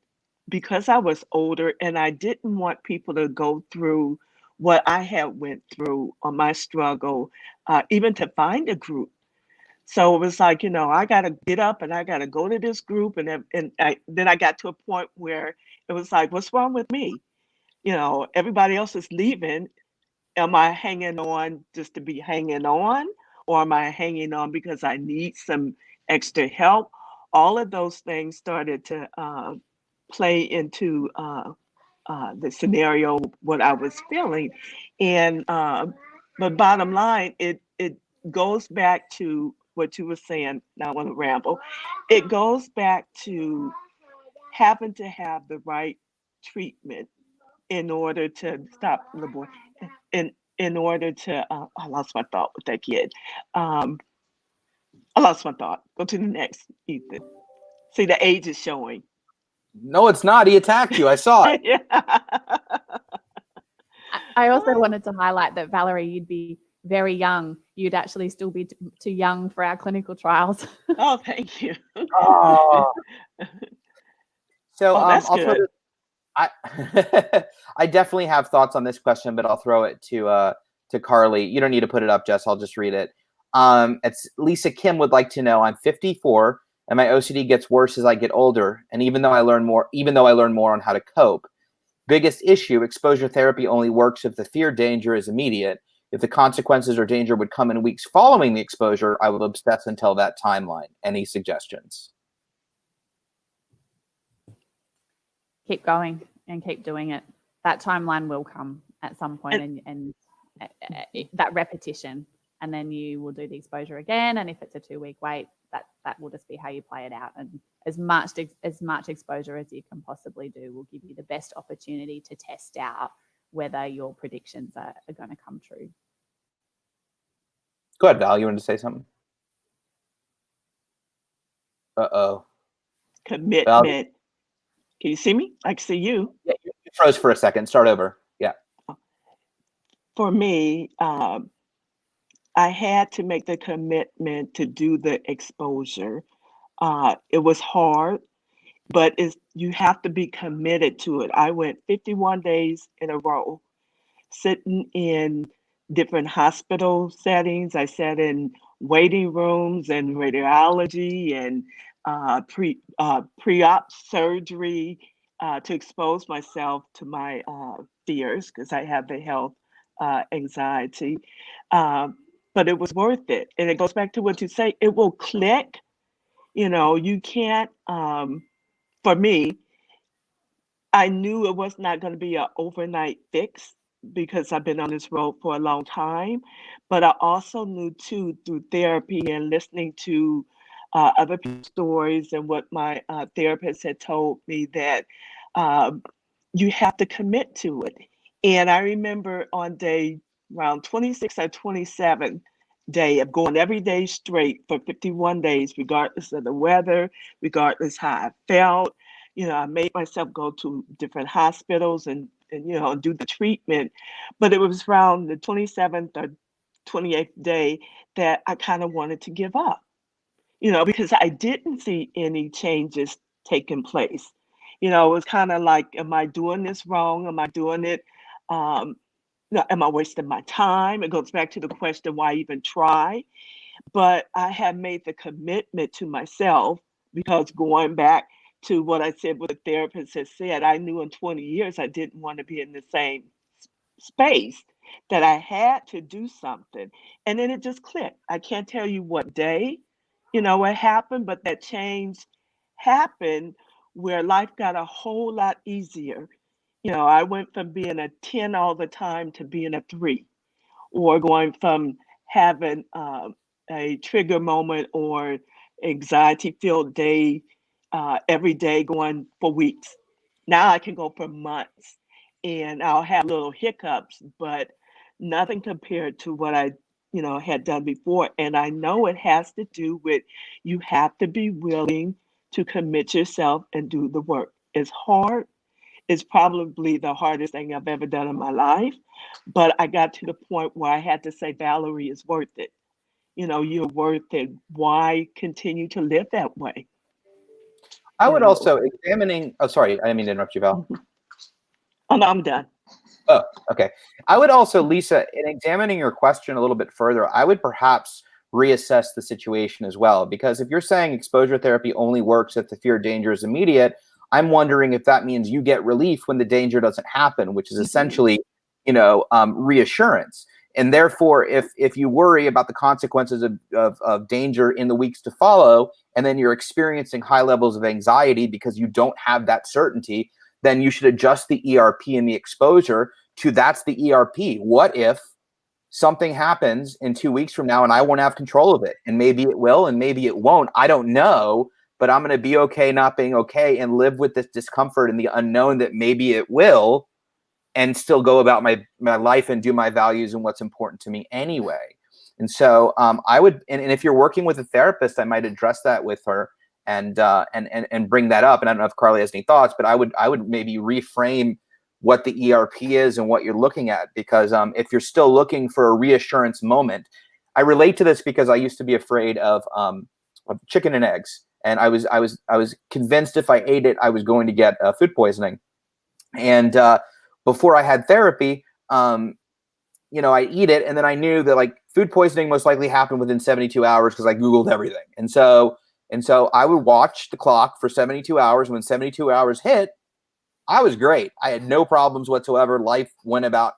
because I was older, and I didn't want people to go through what I had went through on my struggle, even to find a group. So it was like, I got to get up and I got to go to this group. Then I got to a point where it was like, what's wrong with me? Everybody else is leaving. Am I hanging on just to be hanging on, or am I hanging on because I need some extra help? All of those things started to play into the scenario, what I was feeling. And but bottom line, it goes back to what you were saying. Now I want to ramble. It goes back to having to have the right treatment in order to stop the boy. In order to, I lost my thought with that kid. I lost my thought. Go to the next, Ethan. See, the age is showing. No, it's not. He attacked you. I saw it. Yeah. I also wanted to highlight that, Valerie, you'd be very young. You'd actually still be too young for our clinical trials. Oh, thank you. Oh. So that's I'll throw good. I definitely have thoughts on this question, but I'll throw it to Carly. You don't need to put it up, Jess. I'll just read it. It's Lisa Kim would like to know, I'm 54 and my OCD gets worse as I get older. And even though I learn more on how to cope, biggest issue, exposure therapy only works if the fear danger is immediate. If the consequences or danger would come in weeks following the exposure, I will obsess until that timeline. Any suggestions? Keep going and keep doing it. That timeline will come at some point, and that repetition, and then you will do the exposure again. And if it's a 2-week wait, that will just be how you play it out. And as much exposure as you can possibly do will give you the best opportunity to test out whether your predictions are going to come true. Go ahead, Val. You want to say something? Uh-oh. Commitment. Val, Can you see me? I can see you. yeah, you froze for a second. Start over. Yeah. For me, I had to make the commitment to do the exposure. It was hard, but you have to be committed to it. I went 51 days in a row, sitting in different hospital settings. I sat in waiting rooms and radiology and pre-op surgery to expose myself to my fears, because I have the health anxiety. But it was worth it. And it goes back to what you say, it will click. You can't, for me, I knew it was not going to be an overnight fix because I've been on this road for a long time. But I also knew too, through therapy and listening to other people's stories and what my therapist had told me, that you have to commit to it. And I remember on day around 26 or 27 day of going every day straight for 51 days, regardless of the weather, regardless how I felt. I made myself go to different hospitals and do the treatment. But it was around the 27th or 28th day that I kind of wanted to give up, because I didn't see any changes taking place. It was kind of like, am I doing this wrong? Am I doing it? Am I wasting my time? It goes back to the question, why even try? But I have made the commitment to myself, because going back to what I said, what the therapist has said, I knew in 20 years I didn't want to be in the same space, that I had to do something. And then it just clicked. I can't tell you what day, what happened, but that change happened where life got a whole lot easier. I went from being a 10 all the time to being a 3, or going from having a trigger moment or anxiety-filled day every day going for weeks. Now I can go for months and I'll have little hiccups, but nothing compared to what I, had done before. And I know it has to do with you have to be willing to commit yourself and do the work. It's hard. It's probably the hardest thing I've ever done in my life. But I got to the point where I had to say, Valerie, is worth it. You're worth it. Why continue to live that way? I would also examining. Oh, sorry, I didn't mean to interrupt you, Val. Oh, no, I'm done. Oh, okay. I would also, Lisa, in examining your question a little bit further, I would perhaps reassess the situation as well. Because if you're saying exposure therapy only works if the fear danger is immediate, I'm wondering if that means you get relief when the danger doesn't happen, which is essentially, reassurance. And therefore, if you worry about the consequences of danger in the weeks to follow, and then you're experiencing high levels of anxiety because you don't have that certainty, then you should adjust the ERP and the exposure to that's the ERP. What if something happens in 2 weeks from now and I won't have control of it? And maybe it will, and maybe it won't. I don't know, but I'm going to be okay not being okay and live with this discomfort and the unknown that maybe it will, and still go about my life and do my values and what's important to me anyway. And so I would, and if you're working with a therapist, I might address that with her and bring that up. And I don't know if Carly has any thoughts, but I would maybe reframe what the ERP is and what you're looking at, because if you're still looking for a reassurance moment, I relate to this because I used to be afraid of chicken and eggs, and I was convinced if I ate it, I was going to get food poisoning. And before I had therapy, I eat it, and then I knew that like food poisoning most likely happened within 72 hours because I Googled everything. And so I would watch the clock for 72 hours. When 72 hours hit, I was great. I had no problems whatsoever. Life went about,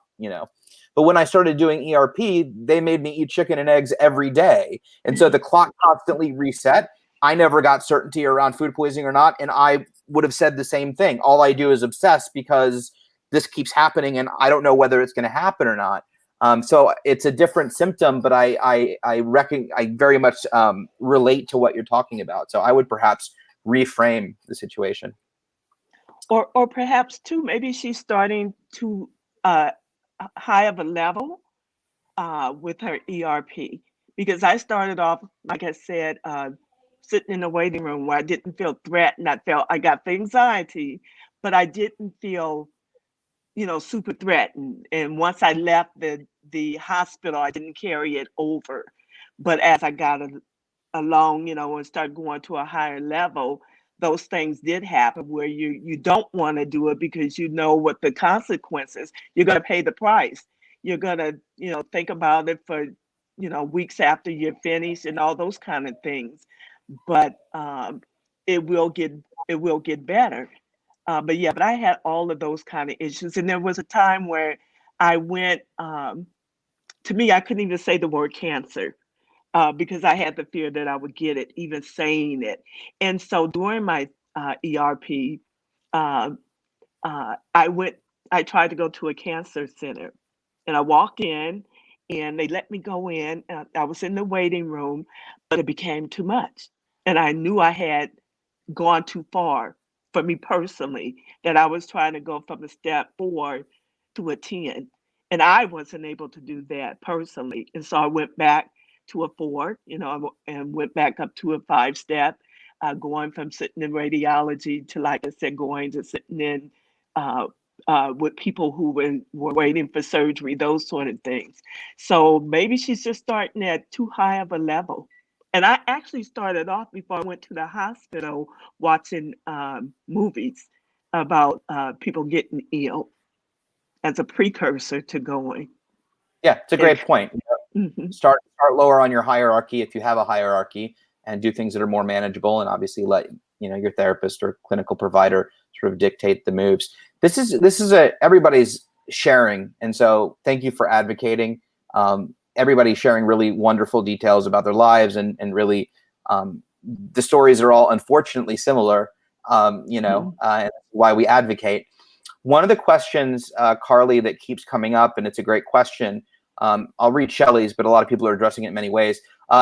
But when I started doing ERP, they made me eat chicken and eggs every day. And so the clock constantly reset. I never got certainty around food poisoning or not. And I would have said the same thing. All I do is obsess because this keeps happening and I don't know whether it's going to happen or not. So it's a different symptom, but I very much relate to what you're talking about. So I would perhaps reframe the situation. Or perhaps too, maybe she's starting to high of a level with her ERP, because I started off, like I said, sitting in the waiting room where I didn't feel threatened. I got the anxiety, but I didn't feel super threatened. And once I left the hospital, I didn't carry it over. But as I got along, and started going to a higher level, those things did happen where you don't want to do it because you know what the consequences. You're going to pay the price. You're going to, think about it for, weeks after you're finished and all those kind of things. But it will get better. But I had all of those kind of issues. And there was a time where I went, to me, I couldn't even say the word cancer because I had the fear that I would get it, even saying it. And so during my ERP, I tried to go to a cancer center, and I walked in and they let me go in. I was in the waiting room, but it became too much. And I knew I had gone too far for me personally, that I was trying to go from a step 4 to a 10. And I wasn't able to do that personally. And so I went back to a 4, and went back up to a 5-step, going from sitting in radiology to, like I said, going to sitting in with people who were waiting for surgery, those sort of things. So maybe she's just starting at too high of a level. And I actually started off before I went to the hospital watching movies about people getting ill as a precursor to going. Yeah, it's a great point. Mm-hmm. Start lower on your hierarchy if you have a hierarchy, and do things that are more manageable, and obviously let your therapist or clinical provider sort of dictate the moves. This is everybody's sharing, and so thank you for advocating. Everybody's sharing really wonderful details about their lives, and really the stories are all unfortunately similar, and that's why we advocate. One of the questions, Carly, that keeps coming up, and it's a great question, I'll read Shelley's, but a lot of people are addressing it in many ways.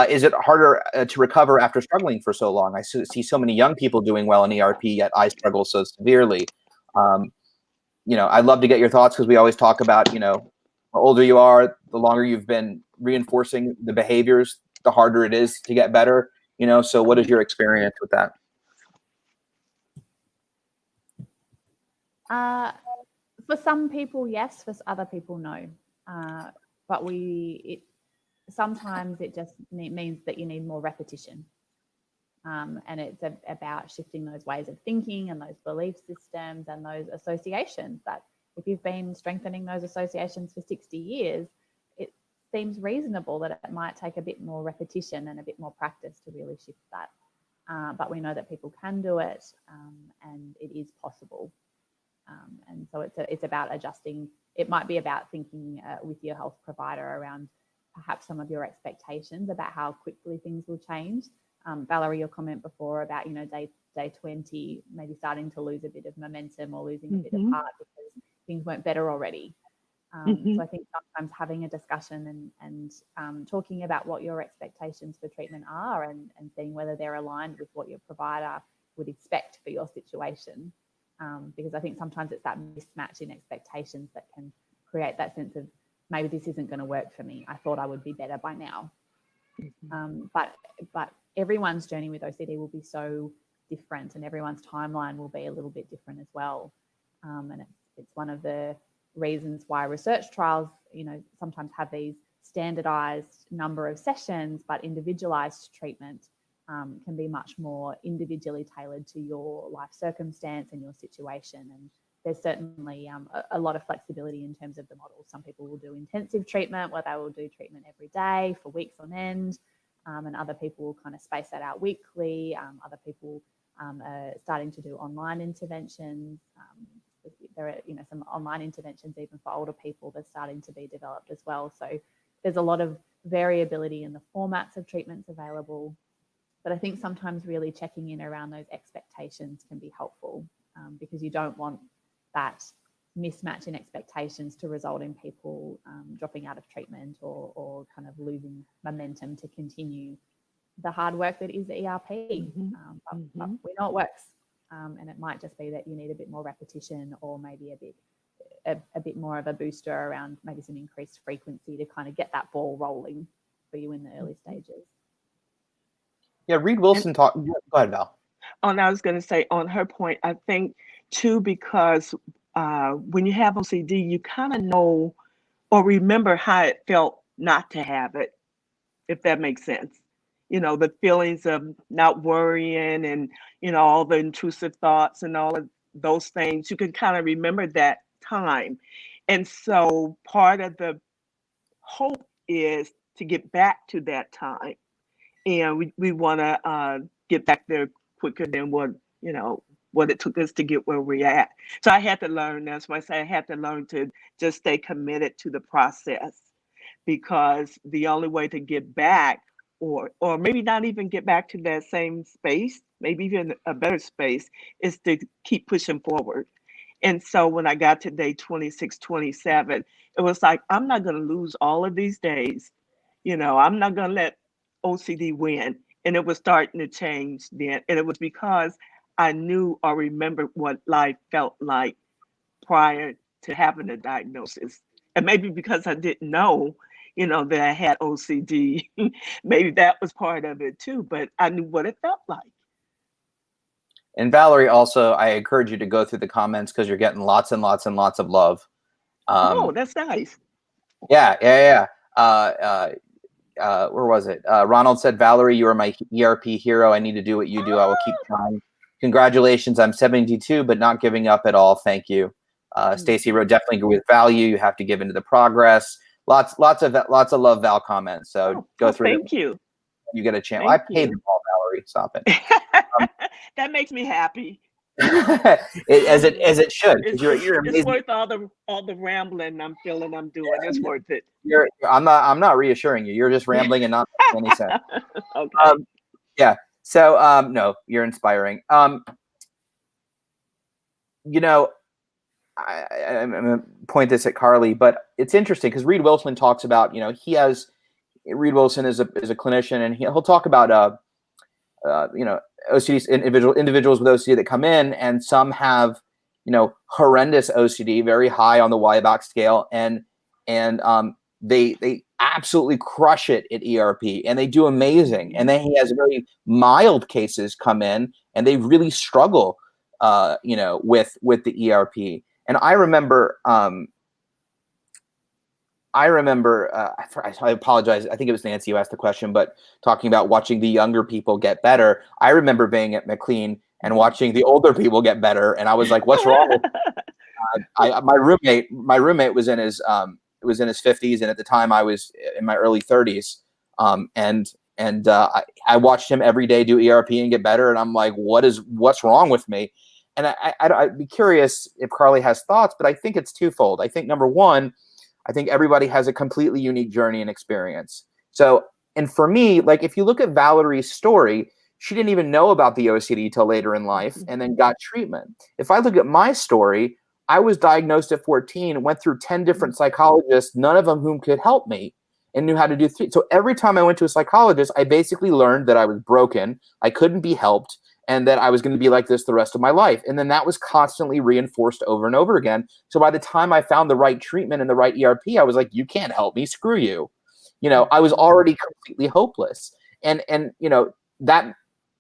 Is it harder to recover after struggling for so long? I see so many young people doing well in ERP, yet I struggle so severely. I'd love to get your thoughts, because we always talk about, the older you are, the longer you've been reinforcing the behaviors, the harder it is to get better. So what is your experience with that? For some people, yes. For other people, no. But sometimes it just means that you need more repetition. And it's about shifting those ways of thinking and those belief systems and those associations, that if you've been strengthening those associations for 60 years, it seems reasonable that it might take a bit more repetition and a bit more practice to really shift that. But we know that people can do it, and it is possible. And so it's about adjusting. It might be about thinking with your health provider around perhaps some of your expectations about how quickly things will change. Valerie, your comment before about, day 20, maybe starting to lose a bit of momentum or losing a bit of heart because things weren't better already. So I think sometimes having a discussion and talking about what your expectations for treatment are and seeing whether they're aligned with what your provider would expect for your situation. Because I think sometimes it's that mismatch in expectations that can create that sense of, maybe this isn't going to work for me. I thought I would be better by now. But everyone's journey with OCD will be so different, and everyone's timeline will be a little bit different as well. And it's one of the reasons why research trials, sometimes have these standardized number of sessions, but individualized treatment can be much more individually tailored to your life circumstance and your situation. And there's certainly a lot of flexibility in terms of the model. Some people will do intensive treatment where they will do treatment every day for weeks on end, and other people will kind of space that out weekly. Other people are starting to do online interventions. There are, some online interventions even for older people that's starting to be developed as well. So there's a lot of variability in the formats of treatments available. But I think sometimes really checking in around those expectations can be helpful, because you don't want that mismatch in expectations to result in people dropping out of treatment or kind of losing momentum to continue the hard work that is ERP. But we know it works, and it might just be that you need a bit more repetition, or maybe a bit more of a booster around maybe some increased frequency to kind of get that ball rolling for you in the early stages. Yeah, Reed Wilson talked. Go ahead, Val. And I was going to say, on her point, I think too, because when you have OCD, you kind of know or remember how it felt not to have it, if that makes sense. The feelings of not worrying and, all the intrusive thoughts and all of those things, you can kind of remember that time. And so part of the hope is to get back to that time. And we want to get back there quicker than what it took us to get where we're at. So I had to learn. That's why I say I had to learn to just stay committed to the process, because the only way to get back, or maybe not even get back to that same space, maybe even a better space, is to keep pushing forward. And so when I got to day 26, 27, it was like, I'm not going to lose all of these days. I'm not going to let OCD win. And it was starting to change then. And it was because I knew or remembered what life felt like prior to having a diagnosis. And maybe because I didn't know, that I had OCD, maybe that was part of it too, but I knew what it felt like. And Valerie, also, I encourage you to go through the comments, because you're getting lots and lots and lots of love. Oh, that's nice. Yeah. Where was it? Ronald said, Valerie, you are my ERP hero. I need to do what you do. I will keep trying. Congratulations. I'm 72, but not giving up at all. Thank you. Stacy wrote, definitely agree with value. You have to give into the progress. Lots of love, Val comments. So go through. Thank you. You get a chance. Thank I paid them all, Valerie. Stop it. That makes me happy. as it should. You're amazing. It's worth all the rambling I'm feeling I'm doing. It's worth it. I'm not reassuring you. You're just rambling and not making any sense. Okay. Yeah. So no, you're inspiring. I'm going to point this at Carly, but it's interesting because Reed Wilson talks about, Reed Wilson is a clinician, and he'll talk about, OCD individuals with OCD that come in, and some have, horrendous OCD, very high on the Weybox scale, and they absolutely crush it at ERP, and they do amazing. And then he has very mild cases come in, and they really struggle, with the ERP. And I remember, I apologize. I think it was Nancy who asked the question, but talking about watching the younger people get better. I remember being at McLean and watching the older people get better, and I was like, "What's wrong with my roommate was in his 50s, and at the time I was in my early 30s, and I watched him every day do ERP and get better, and I'm like, what's wrong with me? And I'd be curious if Carly has thoughts, but I think it's twofold. I think number one, I think everybody has a completely unique journey and experience. So, and for me, like if you look at Valerie's story, she didn't even know about the OCD till later in life and then got treatment. If I look at my story, I was diagnosed at 14, went through 10 different psychologists, none of them whom could help me and knew how to do three. So every time I went to a psychologist, I basically learned that I was broken, I couldn't be helped, and that I was going to be like this the rest of my life. And then that was constantly reinforced over and over again. So by the time I found the right treatment and the right ERP, I was like, you can't help me, screw you. I was already completely hopeless. And that,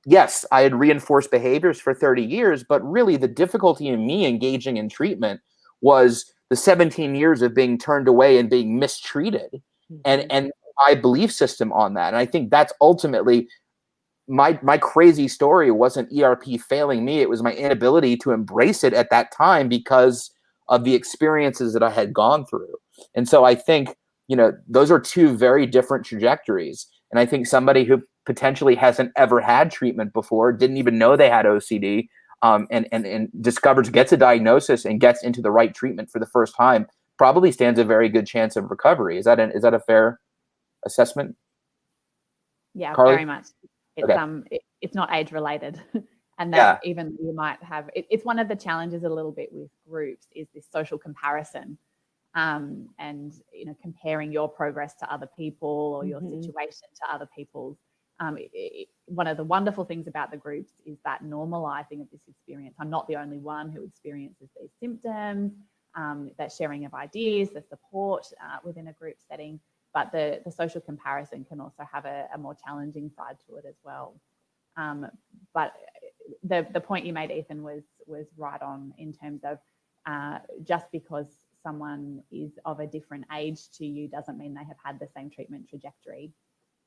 yes, I had reinforced behaviors for 30 years, but really the difficulty in me engaging in treatment was the 17 years of being turned away and being mistreated, and my belief system on that. And I think that's ultimately my crazy story. Wasn't ERP failing me. It was my inability to embrace it at that time because of the experiences that I had gone through. And so I think, those are two very different trajectories. And I think somebody who potentially hasn't ever had treatment before, didn't even know they had OCD, and gets a diagnosis and gets into the right treatment for the first time, probably stands a very good chance of recovery. Is that a fair assessment? Yeah, Carly? very much. It's Okay. It's not age related, and that even you might have. It's one of the challenges a little bit with groups is this social comparison. And comparing your progress to other people or your situation to other people's. One of the wonderful things about the groups is that normalizing of this experience. I'm not the only one who experiences these symptoms, that sharing of ideas, the support within a group setting, but the social comparison can also have a more challenging side to it as well. But the point you made, Ethan, was right on in terms of just because someone is of a different age to you doesn't mean they have had the same treatment trajectory.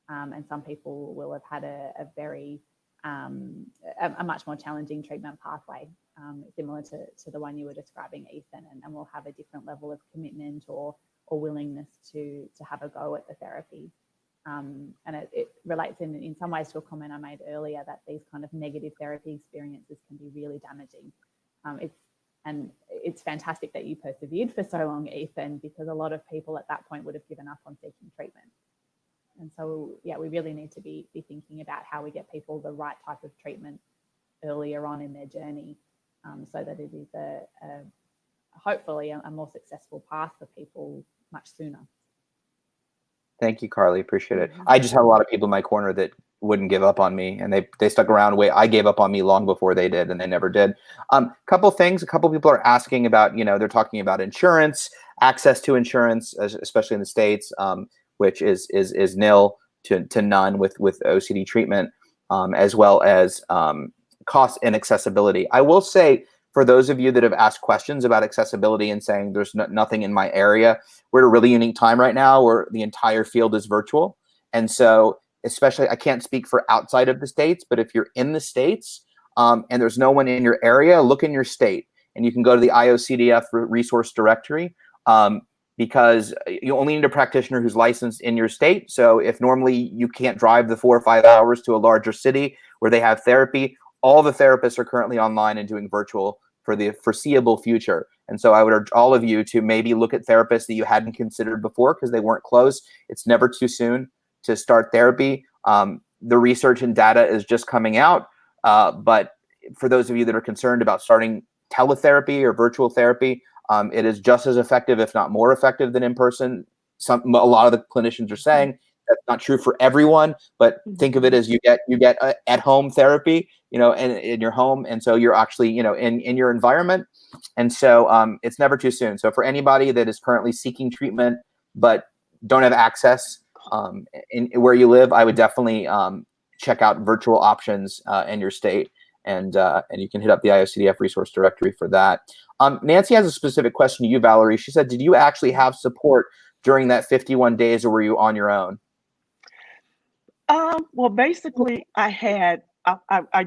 And some people will have had a very a much more challenging treatment pathway, similar to the one you were describing, Ethan, and will have a different level of commitment or willingness to have a go at the therapy. And it relates in some ways to a comment I made earlier that these kind of negative therapy experiences can be really damaging. It's fantastic that you persevered for so long, Ethan, because a lot of people at that point would have given up on seeking treatment. And so, yeah, we really need to be thinking about how we get people the right type of treatment earlier on in their journey, so that it is hopefully a more successful path for people much sooner. Thank you, Carly. Appreciate it. I just have a lot of people in my corner that wouldn't give up on me, and they stuck around. I gave up on me long before they did, and they never did. Couple things. A couple people are asking about, they're talking about insurance, access to insurance, especially in the States, which is nil to none with OCD treatment, as well as cost and accessibility. I will say, for those of you that have asked questions about accessibility and saying there's nothing in my area, we're at a really unique time right now where the entire field is virtual. And so, especially, I can't speak for outside of the States, but if you're in the States and there's no one in your area, look in your state. And you can go to the IOCDF resource directory, because you only need a practitioner who's licensed in your state. So if normally you can't drive the 4 or 5 hours to a larger city where they have therapy, all the therapists are currently online and doing virtual for the foreseeable future. And so I would urge all of you to maybe look at therapists that you hadn't considered before because they weren't close. It's never too soon to start therapy. The research and data is just coming out. But for those of you that are concerned about starting teletherapy or virtual therapy, It is just as effective, if not more effective, than in person. A lot of the clinicians are saying that's not true for everyone, but think of it as you get at home therapy, in your home, and so you're actually in your environment, and so it's never too soon. So for anybody that is currently seeking treatment but don't have access in where you live, I would definitely check out virtual options in your state, and you can hit up the IOCDF resource directory for that. Nancy has a specific question to you, Valerie. She said, did you actually have support during that 51 days, or were you on your own? Well, basically, I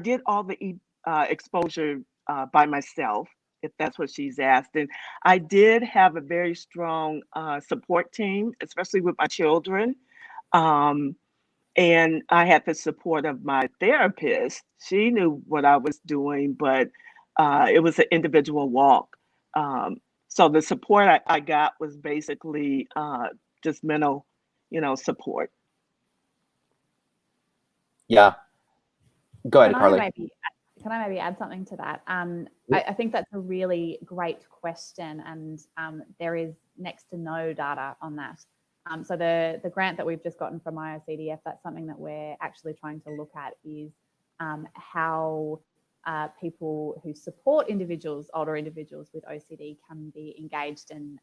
did all the exposure by myself, if that's what she's asked. And I did have a very strong support team, especially with my children. And I had the support of my therapist. She knew what I was doing, but it was an individual walk. So the support I got was basically just mental, support. Yeah. Go ahead, Carly. Can I maybe add something to that? I think that's a really great question, and there is next to no data on that. So the grant that we've just gotten from IOCDF, that's something that we're actually trying to look at is how people who support older individuals with OCD can be engaged and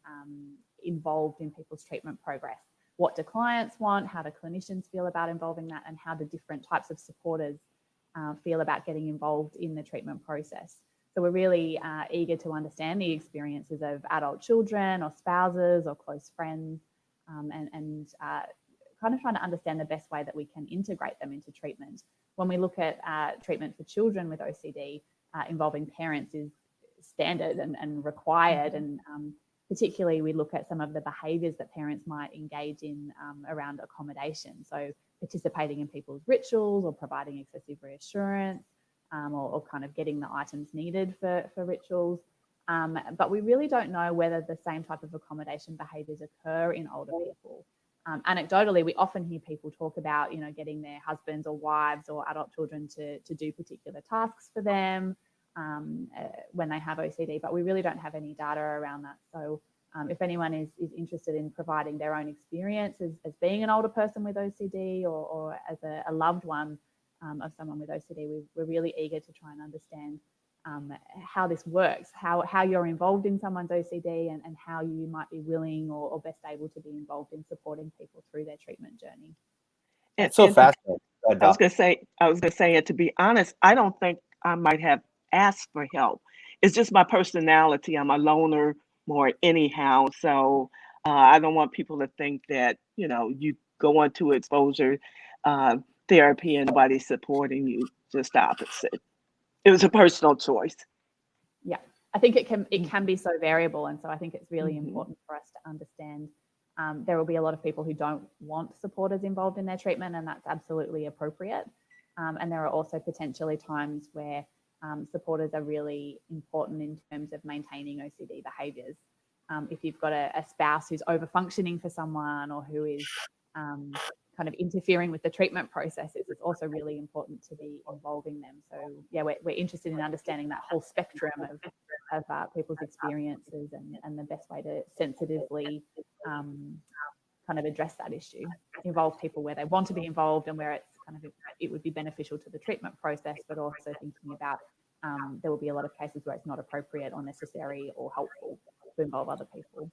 involved in people's treatment progress. What do clients want? How do clinicians feel about involving that? And how do different types of supporters feel about getting involved in the treatment process? So we're really eager to understand the experiences of adult children or spouses or close friends, and kind of trying to understand the best way that we can integrate them into treatment. When we look at treatment for children with OCD, involving parents is standard and required, and particularly we look at some of the behaviours that parents might engage in around accommodation. So participating in people's rituals or providing excessive reassurance, or kind of getting the items needed for rituals. But we really don't know whether the same type of accommodation behaviours occur in older people. Anecdotally, we often hear people talk about, getting their husbands or wives or adult children to do particular tasks for them when they have OCD, but we really don't have any data around that. So if anyone is interested in providing their own experience as being an older person with OCD or as a loved one of someone with OCD, we're really eager to try and understand how this works, how you're involved in someone's OCD, and how you might be willing or best able to be involved in supporting people through their treatment journey. It's so fascinating. I was gonna say, and to be honest, I don't think I might have asked for help. It's just my personality. I'm a loner more anyhow, so I don't want people to think that you go into exposure therapy and nobody's supporting you. Just the opposite. It was a personal choice. Yeah, I think it can be so variable, and so I think it's really important for us to understand there will be a lot of people who don't want supporters involved in their treatment, and that's absolutely appropriate. And there are also potentially times where supporters are really important in terms of maintaining OCD behaviours. If you've got a spouse who's over-functioning for someone, or who is kind of interfering with the treatment processes, it's also really important to be involving them. So yeah, we're interested in understanding that whole spectrum of people's experiences and the best way to sensitively kind of address that issue, involve people where they want to be involved and where it would be beneficial to the treatment process, but also thinking about there will be a lot of cases where it's not appropriate or necessary or helpful to involve other people.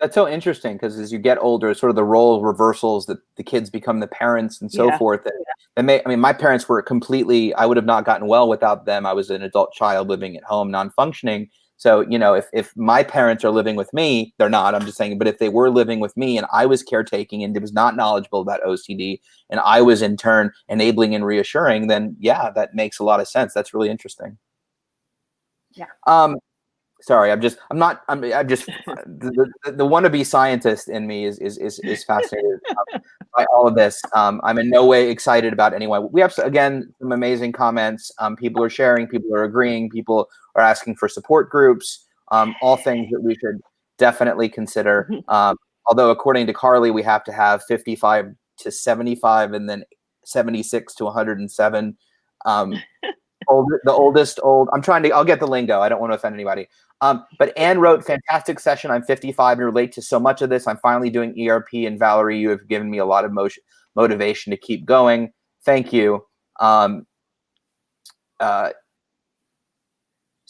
That's so interesting, because as you get older, sort of the role reversals, that the kids become the parents and so forth. My parents were completely, I would have not gotten well without them. I was an adult child living at home, non-functioning. So, if my parents are living with me, they're not, I'm just saying, but if they were living with me and I was caretaking and was not knowledgeable about OCD, and I was in turn enabling and reassuring, then yeah, that makes a lot of sense. That's really interesting. Yeah. Sorry, I'm just the wannabe scientist in me is fascinated by all of this. I'm in no way excited about anyone. We have, again, some amazing comments. People are sharing, people are agreeing, people are asking for support groups, all things that we should definitely consider. Although according to Carly, we have to have 55 to 75 and then 76 to 107 I'll get the lingo. I don't want to offend anybody. But Anne wrote, fantastic session. I'm 55 and relate to so much of this. I'm finally doing ERP, and Valerie, you have given me a lot of motivation to keep going. Thank you.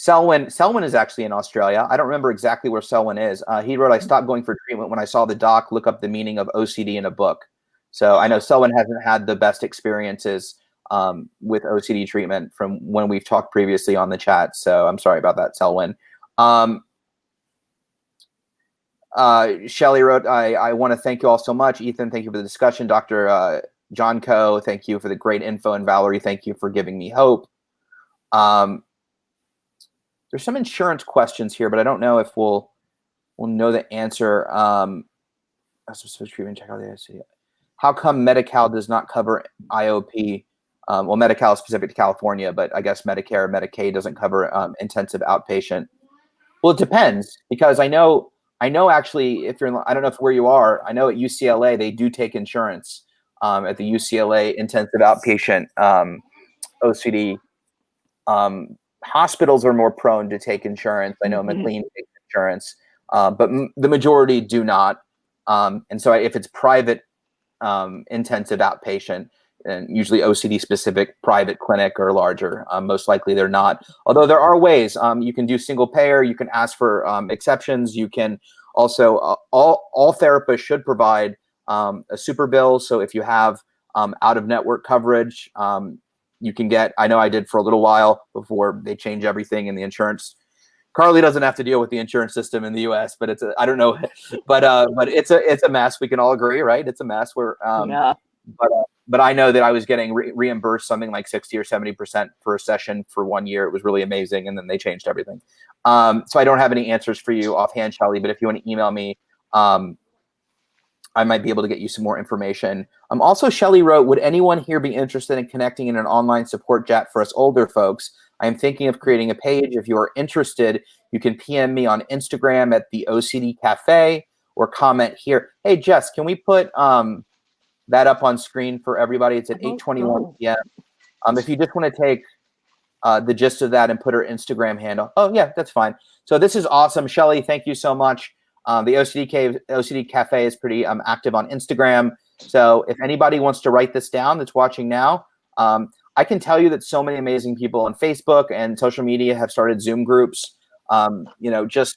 Selwyn is actually in Australia. I don't remember exactly where Selwyn is. He wrote, I stopped going for treatment when I saw the doc look up the meaning of OCD in a book. So I know Selwyn hasn't had the best experiences with OCD treatment from when we've talked previously on the chat. So I'm sorry about that, Selwyn. Shelly wrote, I want to thank you all so much. Ethan, thank you for the discussion. Dr. John Coe, thank you for the great info. And Valerie, thank you for giving me hope. There's some insurance questions here, but I don't know if we'll know the answer. Treatment, check out the OCD. How come Medi-Cal does not cover IOP? Well, Medi-Cal is specific to California, but I guess Medicare or Medicaid doesn't cover intensive outpatient. Well, it depends, because I know actually, if you're, I don't know if where you are, I know at UCLA they do take insurance at the UCLA intensive outpatient OCD. Hospitals are more prone to take insurance. I know McLean takes insurance, but the majority do not. And so if it's private intensive outpatient, and usually OCD specific private clinic or larger, most likely they're not. Although there are ways you can do single payer, you can ask for exceptions. You can also, all therapists should provide a super bill. So if you have out of network coverage, you can get, I know I did for a little while before they change everything in the insurance. Carly doesn't have to deal with the insurance system in the US, but I don't know, but it's a mess. We can all agree, right? It's a mess where, yeah. But I know that I was getting reimbursed something like 60 or 70% for a session for 1 year. It was really amazing. And then they changed everything. So I don't have any answers for you offhand, Shelly, but if you want to email me, I might be able to get you some more information. Also, Shelly wrote, would anyone here be interested in connecting in an online support chat for us older folks? I am thinking of creating a page. If you are interested, you can PM me on Instagram at the OCD Cafe or comment here. Hey, Jess, can we put that up on screen for everybody? It's at 8:21 p.m. If you just want to take the gist of that and put her Instagram handle. Oh, yeah, that's fine. So this is awesome. Shelly, thank you so much. The OCD Cafe is pretty active on Instagram. So if anybody wants to write this down that's watching now, I can tell you that so many amazing people on Facebook and social media have started Zoom groups, just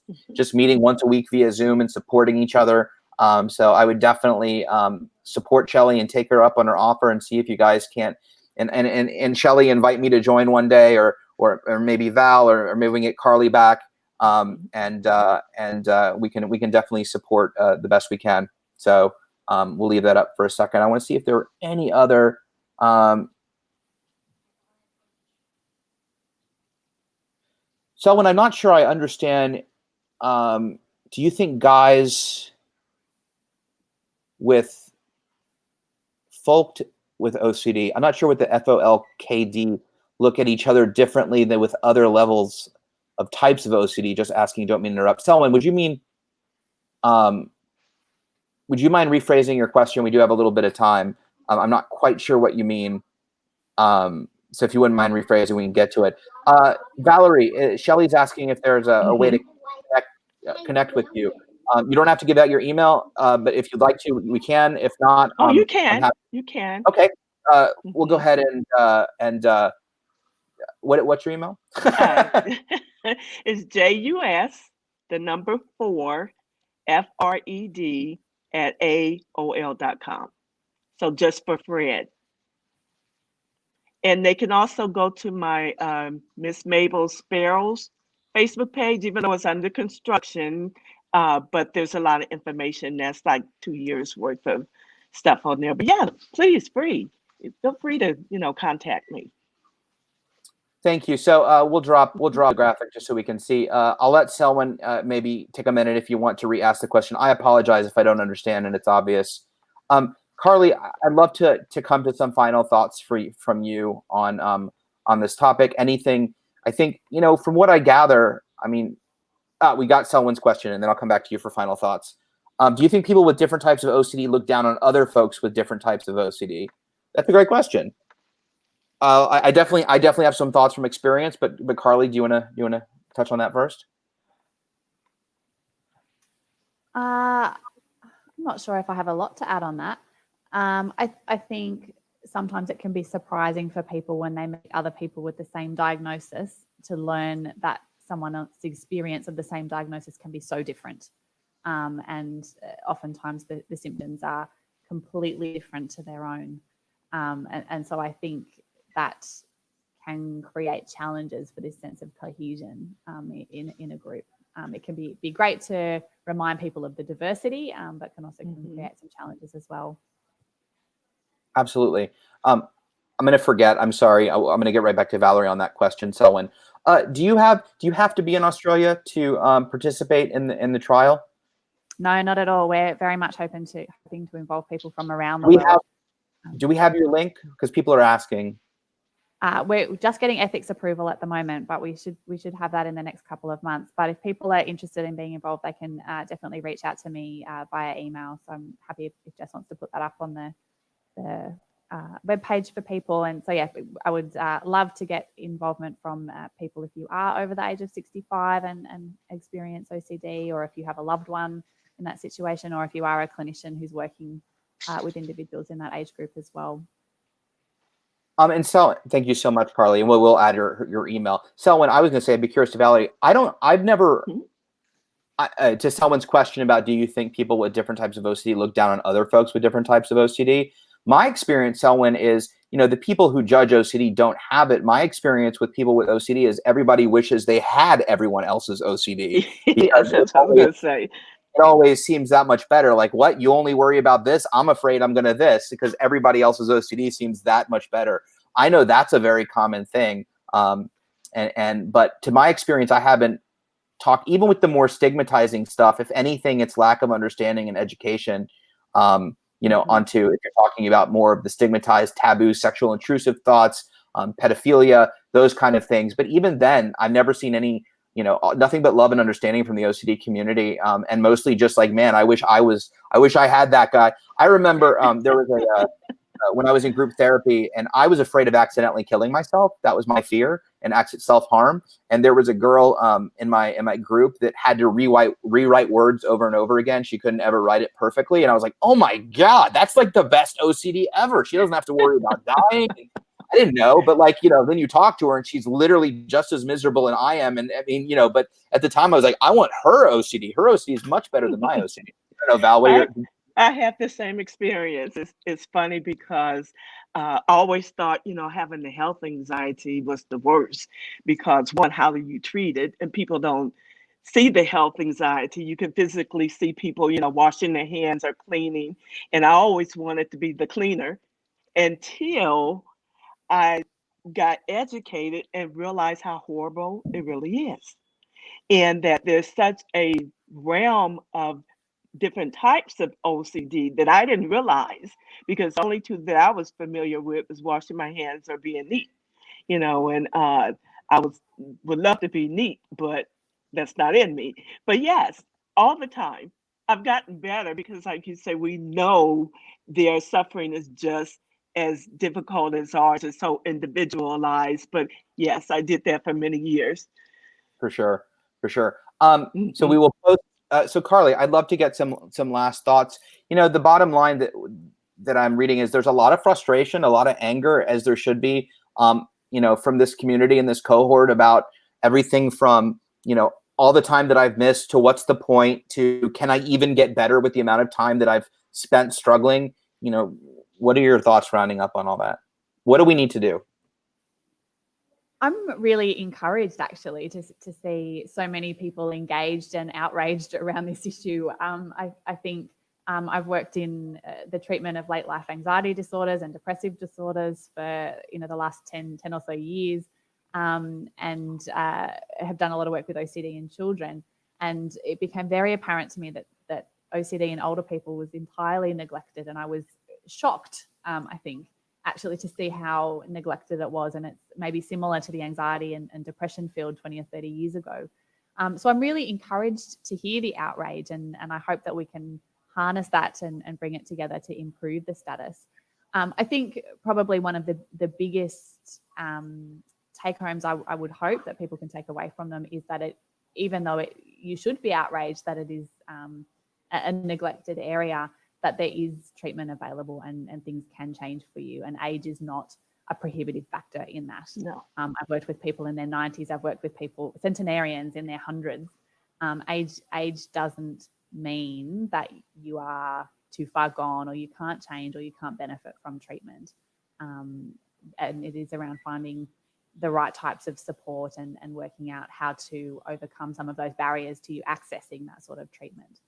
meeting once a week via Zoom and supporting each other. So I would definitely support Shelly and take her up on her offer and see if you guys can't, and Shelly invite me to join one day, or maybe Val, or maybe we can get Carly back. And we can definitely support the best we can. So we'll leave that up for a second. I want to see if there are any other. Selwyn, I'm not sure I understand. Do you think guys with folk with OCD, I'm not sure what the FOLKD, look at each other differently than with other levels of types of OCD? Just asking, don't mean to interrupt. Selwyn, would you mind rephrasing your question? We do have a little bit of time. I'm not quite sure what you mean. So if you wouldn't mind rephrasing, we can get to it. Valerie, Shelly's asking if there's a way to connect with you. You don't have to give out your email, but if you'd like to, we can. If not, you can. You can. Okay. We'll go ahead and what's your email? It's JUS4FRED@AOL.com. So just for Fred. And they can also go to my Miss Mabel Sparrow's Facebook page, even though it's under construction. But there's a lot of information that's like 2 years worth of stuff on there. But yeah, please, feel free to contact me. Thank you. So we'll drop a graphic just so we can see. I'll let Selwyn maybe take a minute if you want to re-ask the question. I apologize if I don't understand and it's obvious. Carly, I'd love to come to some final thoughts from you on this topic. Anything, I think, from what I gather, I mean, we got Selwyn's question, and then I'll come back to you for final thoughts. Do you think people with different types of OCD look down on other folks with different types of OCD? That's a great question. I definitely have some thoughts from experience, but Carly, do you wanna touch on that first? I'm not sure if I have a lot to add on that. I think sometimes it can be surprising for people when they meet other people with the same diagnosis to learn that someone else's experience of the same diagnosis can be so different. And oftentimes the symptoms are completely different to their own. And so I think that can create challenges for this sense of cohesion in a group. It can be great to remind people of the diversity, but can also create some challenges as well. Absolutely. I'm going to forget. I'm sorry. I'm going to get right back to Valerie on that question. Selwyn, do you have to be in Australia to participate in the trial? No, not at all. We're very much hoping to involve people from around the world. Do we have your link? Because people are asking. We're just getting ethics approval at the moment, but we should have that in the next couple of months. But if people are interested in being involved, they can definitely reach out to me via email. So I'm happy if Jess wants to put that up on the webpage for people. And so, yeah, I would love to get involvement from people if you are over the age of 65 and experience OCD, or if you have a loved one in that situation, or if you are a clinician who's working with individuals in that age group as well. And Selwyn, thank you so much, Carly. And we'll add your email. Selwyn, I was going to say, I'd be curious to Valerie. I've never, to Selwyn's question about, do you think people with different types of OCD look down on other folks with different types of OCD? My experience, Selwyn, is, the people who judge OCD don't have it. My experience with people with OCD is everybody wishes they had everyone else's OCD. Yes, that's what I was going to say. It always seems that much better. Like, what? You only worry about this? I'm afraid I'm going to this, because everybody else's OCD seems that much better. I know that's a very common thing. But to my experience, I haven't talked, even with the more stigmatizing stuff. If anything, it's lack of understanding and education, onto, if you're talking about more of the stigmatized, taboo, sexual intrusive thoughts, pedophilia, those kind of things. But even then, I've never seen any, nothing but love and understanding from the OCD community, and mostly just like, man, I wish I had that guy. I remember there was when I was in group therapy, and I was afraid of accidentally killing myself. That was my fear, and self-harm. And there was a girl in my group that had to rewrite words over and over again. She couldn't ever write it perfectly, and I was like, oh my God, that's like the best OCD ever. She doesn't have to worry about dying. I didn't know, but then you talk to her and she's literally just as miserable as I am. And I mean, but at the time I was like, I want her OCD. Her OCD is much better than my OCD. I don't know, Val, I have the same experience. It's funny because I always thought, having the health anxiety was the worst, because one, how are you treated? And people don't see the health anxiety. You can physically see people, washing their hands or cleaning. And I always wanted to be the cleaner until I got educated and realized how horrible it really is. And that there's such a realm of different types of OCD that I didn't realize, because the only two that I was familiar with was washing my hands or being neat, and I would love to be neat, but that's not in me. But yes, all the time I've gotten better, because like you say, we know their suffering is just as difficult as ours. It's so individualized. But yes, I did that for many years. For sure. So we will post. So Carly, I'd love to get some last thoughts. The bottom line that I'm reading is there's a lot of frustration, a lot of anger, as there should be, from this community and this cohort, about everything from, all the time that I've missed to what's the point to can I even get better with the amount of time that I've spent struggling? What are your thoughts rounding up on all that? What do we need to do? I'm really encouraged, actually, to see so many people engaged and outraged around this issue. I think I've worked in the treatment of late life anxiety disorders and depressive disorders for the last 10 or so years, and have done a lot of work with OCD in children. And it became very apparent to me that OCD in older people was entirely neglected, and I was shocked, I think, actually, to see how neglected it was. And it's maybe similar to the anxiety and depression field 20 or 30 years ago. So I'm really encouraged to hear the outrage, and I hope that we can harness that and bring it together to improve the status. I think probably one of the biggest take homes I would hope that people can take away from them is that even though you should be outraged that it is a neglected area, that there is treatment available and things can change for you. And age is not a prohibitive factor in that. No. I've worked with people in their 90s. I've worked with people, centenarians in their hundreds. Age doesn't mean that you are too far gone or you can't change or you can't benefit from treatment. And it is around finding the right types of support and working out how to overcome some of those barriers to you accessing that sort of treatment.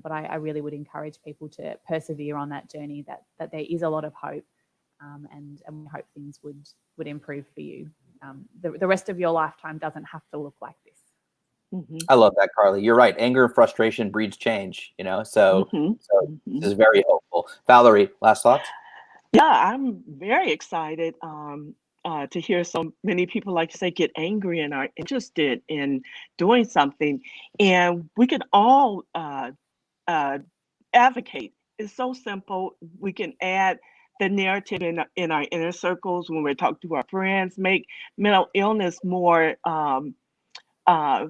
But I really would encourage people to persevere on that journey, that there is a lot of hope, and we hope things would improve for you. The rest of your lifetime doesn't have to look like this. Mm-hmm. I love that, Carly. You're right. Anger and frustration breeds change, so this is very hopeful. Valerie, last thoughts? Yeah, I'm very excited to hear so many people, like you say, get angry and are interested in doing something. And we can all advocate. It's so simple. We can add the narrative in our inner circles when we're talking to our friends, make mental illness more, I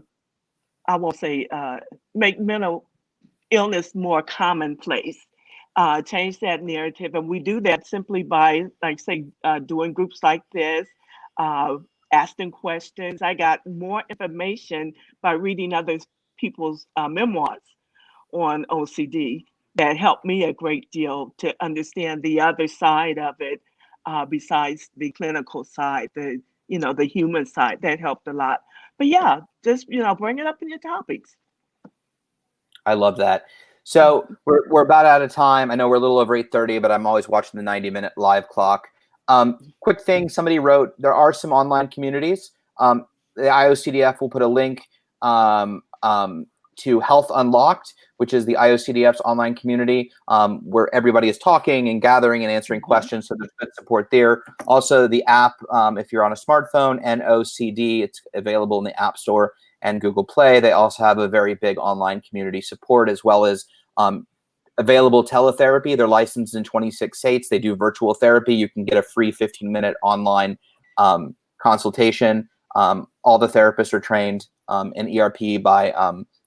won't say make mental illness more commonplace. Change that narrative, and we do that simply by, like say, doing groups like this, asking questions. I got more information by reading other people's memoirs on OCD that helped me a great deal to understand the other side of it, besides the clinical side, the human side. That helped a lot. But yeah, just bring it up in your topics. I love that. So we're about out of time. I know we're a little over 8:30, but I'm always watching the 90-minute live clock. Quick thing, somebody wrote, there are some online communities. The IOCDF will put a link to Health Unlocked, which is the IOCDF's online community, where everybody is talking and gathering and answering questions. So there's good support there. Also, the app, if you're on a smartphone, NOCD, it's available in the App Store and Google Play. They also have a very big online community support, as well as available teletherapy. They're licensed in 26 states. They do virtual therapy. You can get a free 15-minute online consultation. All the therapists are trained in ERP by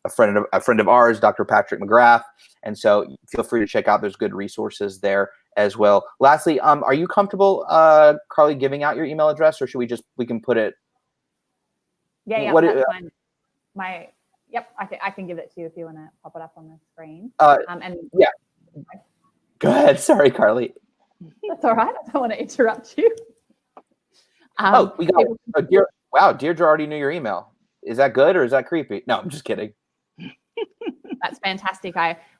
a friend of ours, Dr. Patrick McGrath. And so feel free to check out. There's good resources there as well. Lastly, are you comfortable, Carly, giving out your email address, or should we can put it? Yeah, that's fine. I can give it to you if you want to pop it up on the screen. Yeah. Go ahead. Sorry, Carly. That's all right. I don't want to interrupt you. We got it. Wow, Deirdre already knew your email. Is that good or is that creepy? No, I'm just kidding. That's fantastic.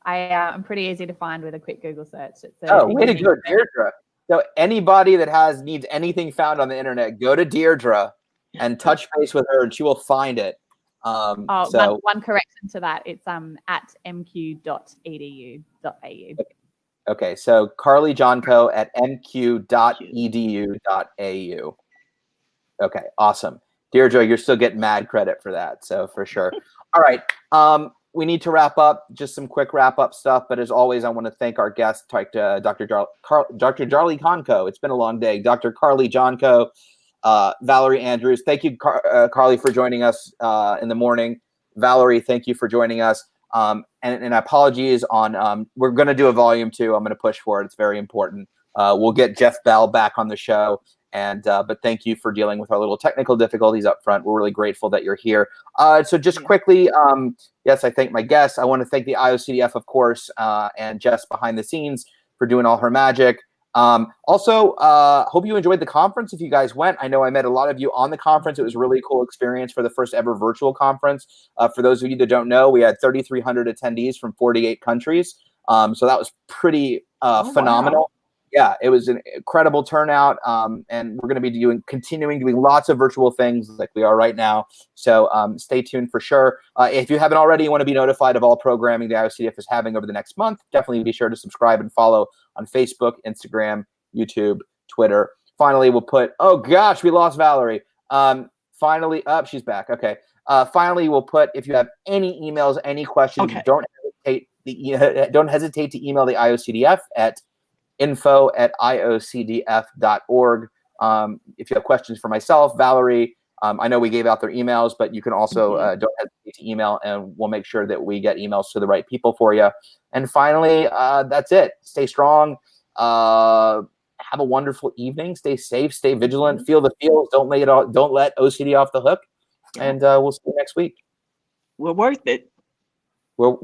I'm pretty easy to find with a quick Google search. Way to go, Deirdre. So anybody that needs anything found on the internet, go to Deirdre and touch base with her, and she will find it. One correction to that. It's at mq.edu.au. Okay, so Carly Johnco at mq.edu.au. Okay, awesome. Deirdre, you're still getting mad credit for that, so for sure. All right, we need to wrap up. Just some quick wrap-up stuff, but as always, I want to thank our guest, Dr. Jarly Conco. It's been a long day. Dr. Carly Johnco, Valerie Andrews. Thank you, Carly, for joining us in the morning. Valerie, thank you for joining us. And apologies on, we're going to do a volume 2. I'm going to push for it. It's very important. We'll get Jeff Bell back on the show. But thank you for dealing with our little technical difficulties up front. We're really grateful that you're here. So just quickly, yes, I thank my guests. I want to thank the IOCDF, of course, and Jess behind the scenes for doing all her magic. Also, hope you enjoyed the conference. If you guys went, I know I met a lot of you on the conference. It was a really cool experience for the first ever virtual conference. For those of you that don't know, we had 3,300 attendees from 48 countries. So that was pretty phenomenal. Wow. Yeah, it was an incredible turnout, and we're going to be continuing doing lots of virtual things like we are right now. So stay tuned for sure. If you haven't already, you want to be notified of all programming the IOCDF is having over the next month, definitely be sure to subscribe and follow on Facebook, Instagram, YouTube, Twitter. Finally, we'll put, oh gosh, we lost Valerie. Finally, she's back. Okay. Finally, we'll put, if you have any emails, any questions, don't hesitate to email the IOCDF at info@iocdf.org. If you have questions for myself, Valerie, I know we gave out their emails, but you can also don't hesitate to email, and we'll make sure that we get emails to the right people for you. And finally, that's it. Stay strong. Have a wonderful evening. Stay safe. Stay vigilant. Feel the feels. Don't let OCD off the hook. And we'll see you next week. We're worth it. We're